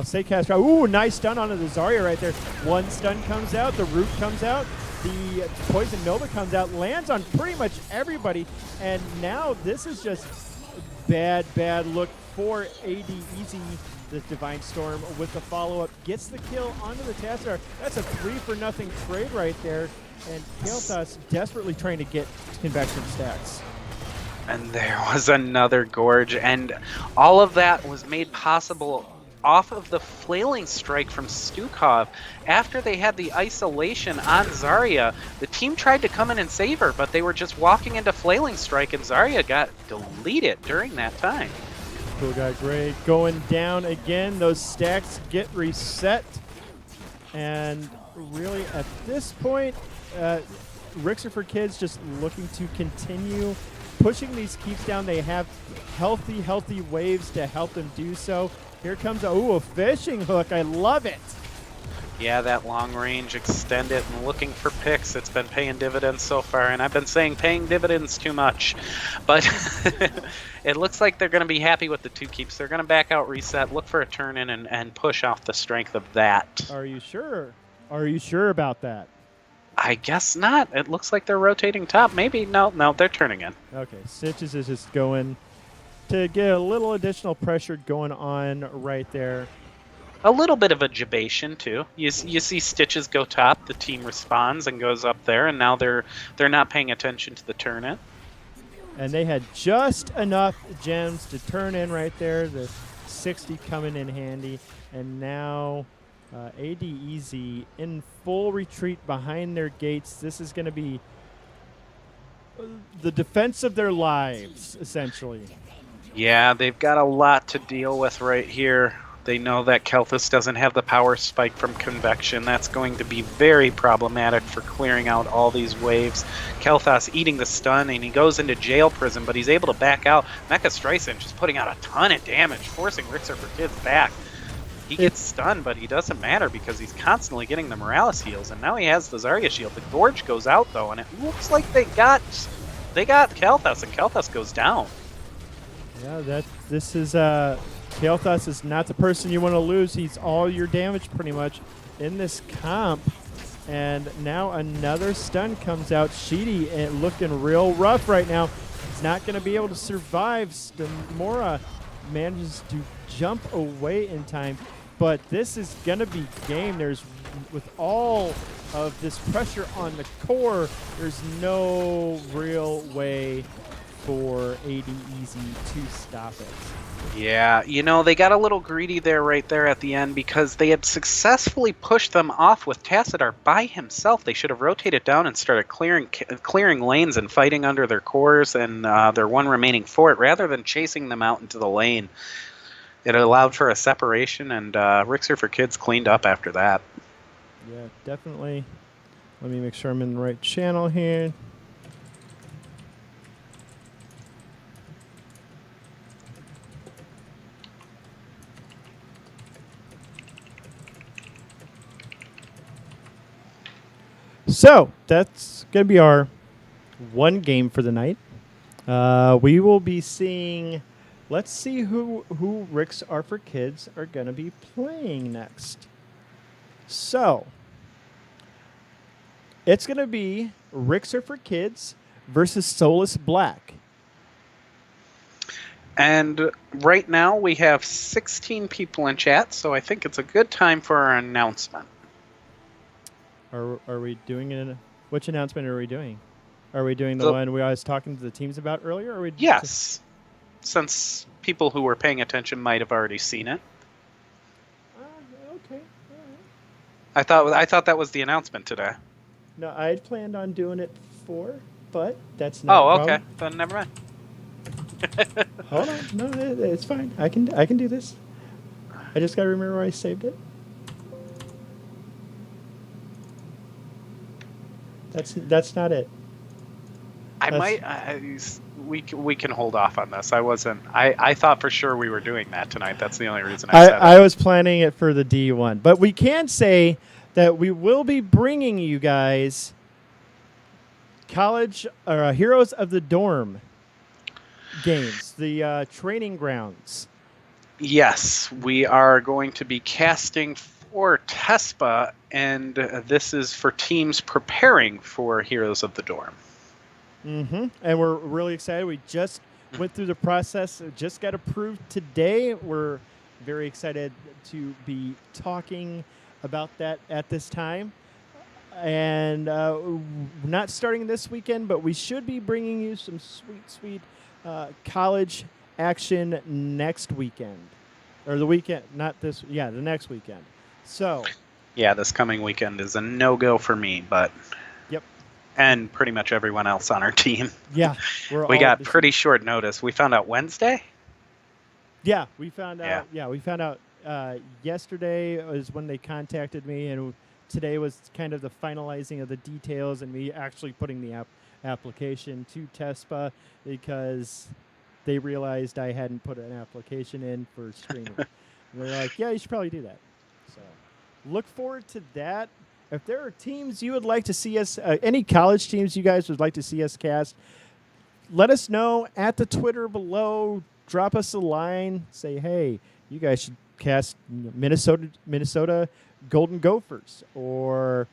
[SPEAKER 2] say cast. Ooh, nice stun onto the Zarya right there. One stun comes out, the root comes out, the Poison Nova comes out, lands on pretty much everybody, and now this is just bad look for ADEZ. This Divine Storm with the follow-up gets the kill onto the Tassar. That's a 3-for-0 trade right there, and Kael'thas desperately trying to get convection stacks.
[SPEAKER 3] And there was another gorge, and all of that was made possible off of the flailing strike from Stukov. After they had the isolation on Zarya, the team tried to come in and save her, but they were just walking into flailing strike, and Zarya got deleted during that time.
[SPEAKER 2] Cool Guy Gray going down again. Those stacks get reset. And really at this point, Rixer for Kids just looking to continue pushing these keeps down. They have healthy waves to help them do so. Here comes a fishing hook. I love it.
[SPEAKER 3] Yeah, that long range, extend it, and looking for picks. It's been paying dividends so far, and I've been saying paying dividends too much. But it looks like they're going to be happy with the 2 keeps. They're going to back out, reset, look for a turn-in, and push off the strength of that.
[SPEAKER 2] Are you sure? Are you sure about that?
[SPEAKER 3] I guess not. It looks like they're rotating top. Maybe. No, they're turning in.
[SPEAKER 2] Okay, Stitches is just going to get a little additional pressure going on right there.
[SPEAKER 3] A little bit of a jabation too. You see Stitches go top, the team responds and goes up there, and now they're not paying attention to the turn-in.
[SPEAKER 2] And they had just enough gems to turn in right there. The 60 coming in handy, and now ADEZ in full retreat behind their gates. This is going to be the defense of their lives, essentially.
[SPEAKER 3] Yeah, they've got a lot to deal with right here. They know that Kelthus doesn't have the power spike from convection. That's going to be very problematic for clearing out all these waves. Kelthas eating the stun, and he goes into jail prison, but he's able to back out. Mecha Streisand just putting out a ton of damage, forcing Rixer for Kids back. He gets stunned, but he doesn't matter because he's constantly getting the Morales heals, and now he has the Zarya shield. The Gorge goes out though, and it looks like they got Kalthus, and Kalthus goes down.
[SPEAKER 2] Yeah, this is Kalthus is not the person you want to lose. He's all your damage pretty much in this comp. And now another stun comes out. Sheedy looking real rough right now. He's not going to be able to survive. Mora manages to jump away in time. But this is going to be game. With all of this pressure on the core, there's no real way for ADEZ to stop it.
[SPEAKER 3] Yeah, they got a little greedy right there at the end because they had successfully pushed them off with Tassadar by himself. They should have rotated down and started clearing lanes and fighting under their cores and their one remaining fort rather than chasing them out into the lane. It allowed for a separation, and Rixer for Kids cleaned up after that.
[SPEAKER 2] Yeah, definitely. Let me make sure I'm in the right channel here. So that's going to be our one game for the night. We will be seeing, let's see who Ricks Are for Kids are going to be playing next. So it's going to be Ricks Are for Kids versus Solus Black.
[SPEAKER 3] And right now we have 16 people in chat, so I think it's a good time for our announcement.
[SPEAKER 2] Are we doing it? Which announcement are we doing? Are we doing the one I was talking to the teams about earlier? Or are we
[SPEAKER 3] yes, since people who were paying attention might have already seen it.
[SPEAKER 2] Okay. All right.
[SPEAKER 3] I thought that was the announcement today.
[SPEAKER 2] No, I had planned on doing it before, but that's not.
[SPEAKER 3] Oh, okay. Then never mind.
[SPEAKER 2] Hold on. No, it's fine. I can do this. I just got to remember where I saved it. That's not it.
[SPEAKER 3] We can hold off on this. I thought for sure we were doing that tonight. That's the only reason I said it.
[SPEAKER 2] I was planning it for the D1, but we can say that we will be bringing you guys college Heroes of the Dorm games, the training grounds.
[SPEAKER 3] Yes, we are going to be casting for TESPA, and this is for teams preparing for Heroes of the Dorm.
[SPEAKER 2] Mm-hmm. And we're really excited. We just went through the process. It just got approved today. We're very excited to be talking about that at this time. And not starting this weekend, but we should be bringing you some sweet college action next weekend. Or the weekend, the next weekend. So,
[SPEAKER 3] yeah, this coming weekend is a no-go for me, but
[SPEAKER 2] yep,
[SPEAKER 3] and pretty much everyone else on our team.
[SPEAKER 2] Yeah,
[SPEAKER 3] we got pretty short notice. We found out Wednesday.
[SPEAKER 2] Yeah, we found out. Yeah, we found out yesterday was when they contacted me, and today was kind of the finalizing of the details and me actually putting the application to TESPA because they realized I hadn't put an application in for streaming. They're like, yeah, you should probably do that. So look forward to that. If there are teams you would like to see us, any college teams you guys would like to see us cast, let us know at the Twitter below. Drop us a line. Say, hey, you guys should cast Minnesota Golden Gophers. Or,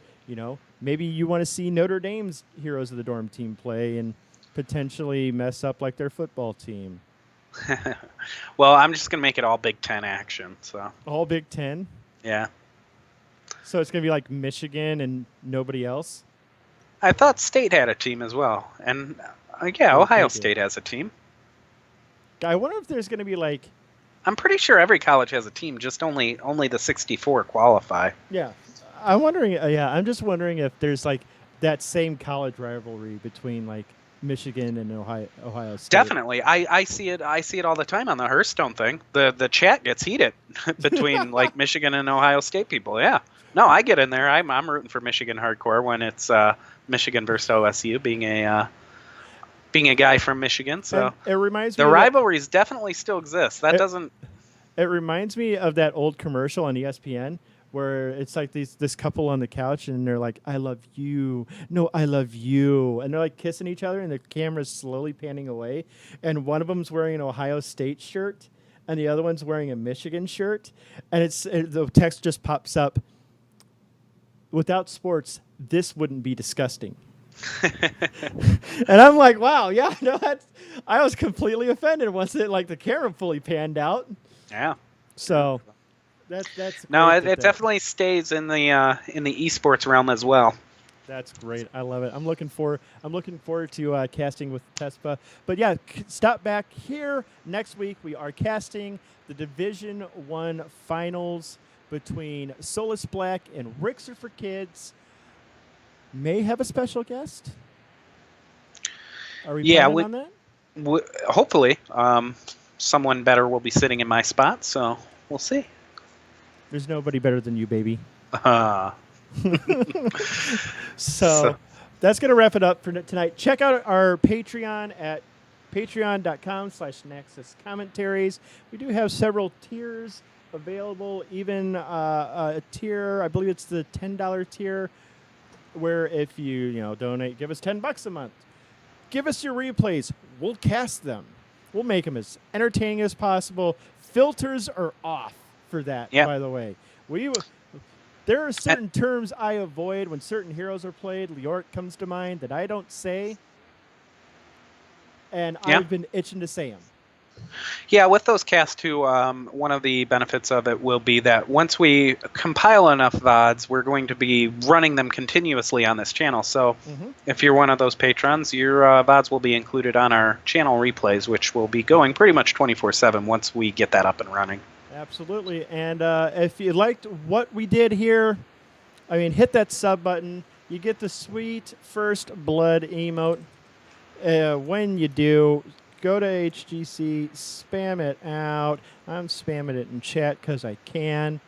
[SPEAKER 2] maybe you want to see Notre Dame's Heroes of the Dorm team play and potentially mess up like their football team.
[SPEAKER 3] Well, I'm just going to make it all Big Ten action. So
[SPEAKER 2] all Big Ten?
[SPEAKER 3] Yeah.
[SPEAKER 2] So it's going to be like Michigan and nobody else?
[SPEAKER 3] I thought State had a team as well. And, Ohio State has a team.
[SPEAKER 2] I wonder if there's going to be like...
[SPEAKER 3] I'm pretty sure every college has a team, just only the 64 qualify.
[SPEAKER 2] Yeah. I'm wondering, I'm just wondering if there's like that same college rivalry between like Michigan and Ohio State.
[SPEAKER 3] Definitely. I see it all the time on the Hearthstone thing. The chat gets heated between like Michigan and Ohio State people. Yeah. No, I get in there. I'm rooting for Michigan hardcore when it's Michigan versus OSU being a guy from Michigan. So
[SPEAKER 2] and it reminds me
[SPEAKER 3] the rivalries definitely still exist. That doesn't
[SPEAKER 2] It reminds me of that old commercial on ESPN where it's like this couple on the couch and they're like, "I love you, no, I love you," and they're like kissing each other, and the camera's slowly panning away, and one of them's wearing an Ohio State shirt, and the other one's wearing a Michigan shirt, and the text just pops up. Without sports, this wouldn't be disgusting. And I'm like, wow, yeah, no, I was completely offended once the camera fully panned out.
[SPEAKER 3] Yeah.
[SPEAKER 2] So that's
[SPEAKER 3] no,
[SPEAKER 2] great
[SPEAKER 3] it definitely stays in the esports realm as well.
[SPEAKER 2] That's great. I love it. I'm looking forward to casting with Tespa. But yeah, stop back here next week. We are casting the Division 1 finals between Solus Black and Ricks Are for Kids. May have a special guest. Are we planning on that?
[SPEAKER 3] Hopefully, someone better will be sitting in my spot. So we'll see.
[SPEAKER 2] There's nobody better than you, baby. So that's going to wrap it up for tonight. Check out our Patreon at patreon.com/Nexus Commentaries. We do have several tiers available, even a tier, I believe it's the $10 tier, where if you donate, give us $10 a month. Give us your replays. We'll cast them. We'll make them as entertaining as possible. Filters are off for that, by the way. There are certain terms I avoid when certain heroes are played. Leoric comes to mind that I don't say, and I've been itching to say them.
[SPEAKER 3] Yeah, with those casts too, one of the benefits of it will be that once we compile enough VODs, we're going to be running them continuously on this channel. So if you're one of those patrons, your VODs will be included on our channel replays, which will be going pretty much 24/7 once we get that up and running.
[SPEAKER 2] Absolutely. And if you liked what we did here, hit that sub button. You get the sweet first blood emote. When you do, go to HGC, spam it out. I'm spamming it in chat because I can.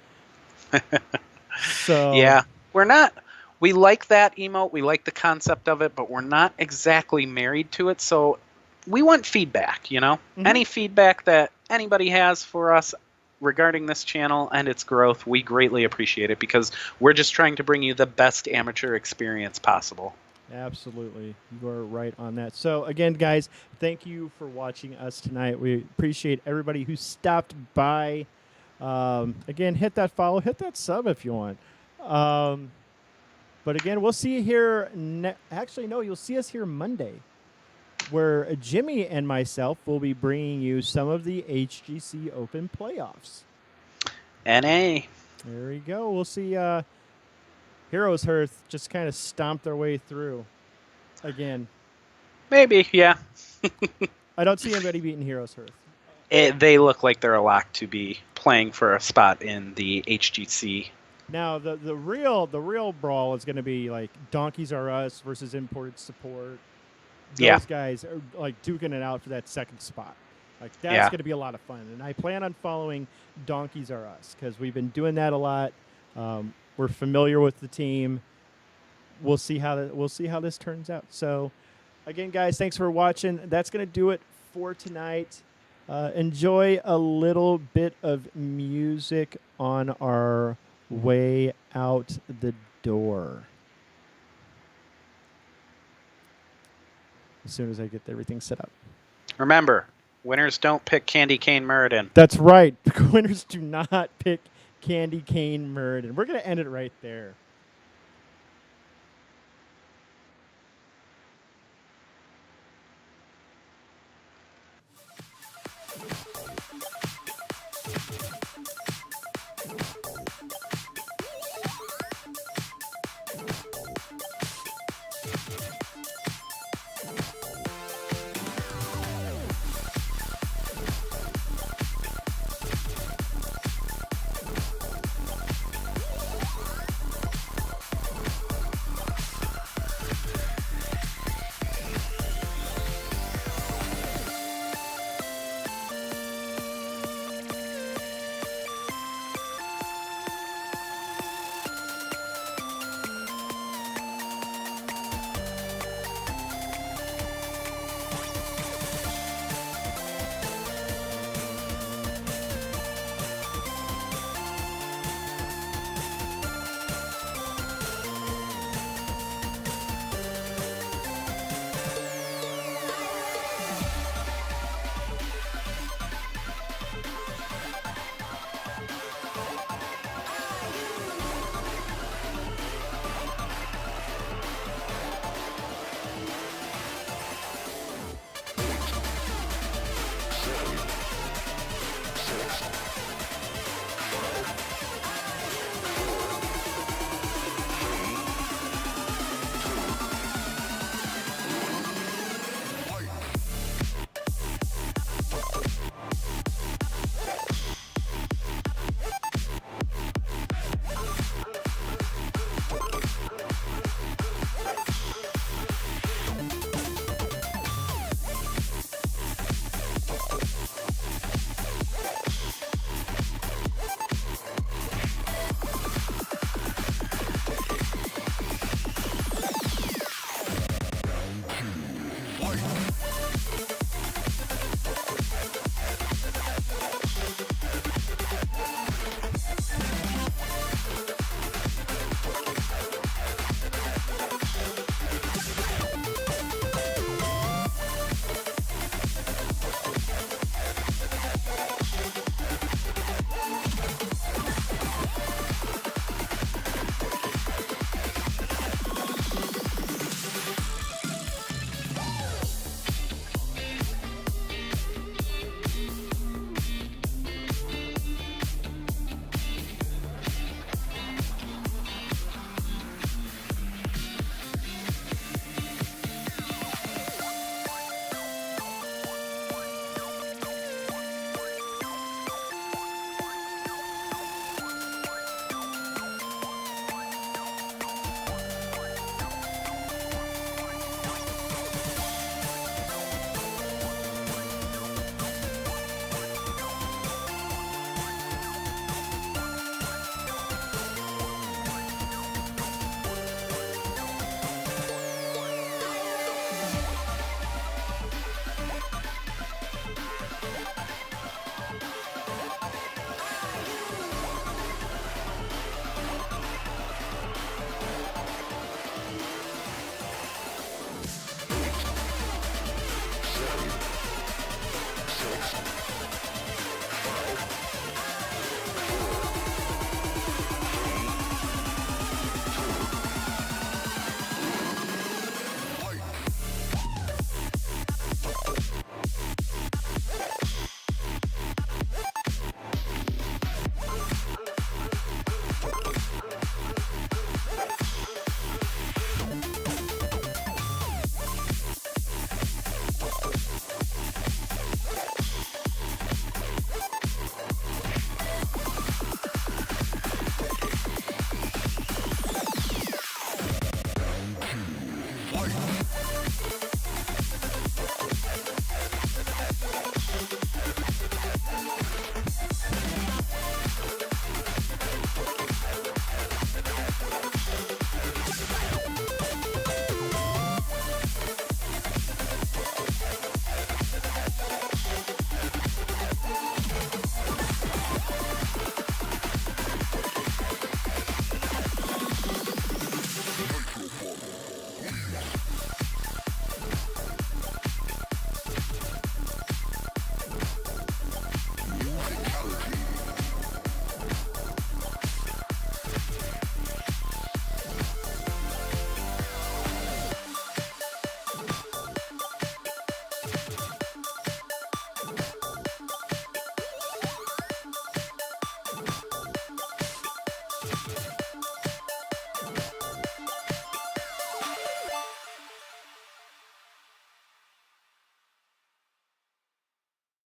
[SPEAKER 2] So
[SPEAKER 3] yeah, we like that emote. We like the concept of it, but we're not exactly married to it. So we want feedback, Any feedback that anybody has for us regarding this channel and its growth, we greatly appreciate it because we're just trying to bring you the best amateur experience possible.
[SPEAKER 2] Absolutely. You are right on that. So, again, guys, thank you for watching us tonight. We appreciate everybody who stopped by. Again, hit that follow, hit that sub if you want. But, again, we'll see you here. Actually, no, you'll see us here Monday, where Jimmy and myself will be bringing you some of the HGC Open playoffs.
[SPEAKER 3] NA.
[SPEAKER 2] There we go. We'll see Heroes Hearth just kind of stomp their way through again.
[SPEAKER 3] Maybe, yeah.
[SPEAKER 2] I don't see anybody beating Heroes Hearth.
[SPEAKER 3] They look like they're a lock to be playing for a spot in the HGC.
[SPEAKER 2] Now, the real brawl is going to be like Donkeys R Us versus Imported Support. Those guys are like duking it out for that second spot. Like that's going to be a lot of fun, and I plan on following Donkeys R Us because we've been doing that a lot. We're familiar with the team. We'll see how this turns out. So, again, guys, thanks for watching. That's going to do it for tonight. Enjoy a little bit of music on our way out the door. As soon as I get everything set up.
[SPEAKER 3] Remember, winners don't pick Candy Cane Muradin.
[SPEAKER 2] That's right. Winners do not pick Candy Cane Muradin. We're going to end it right there.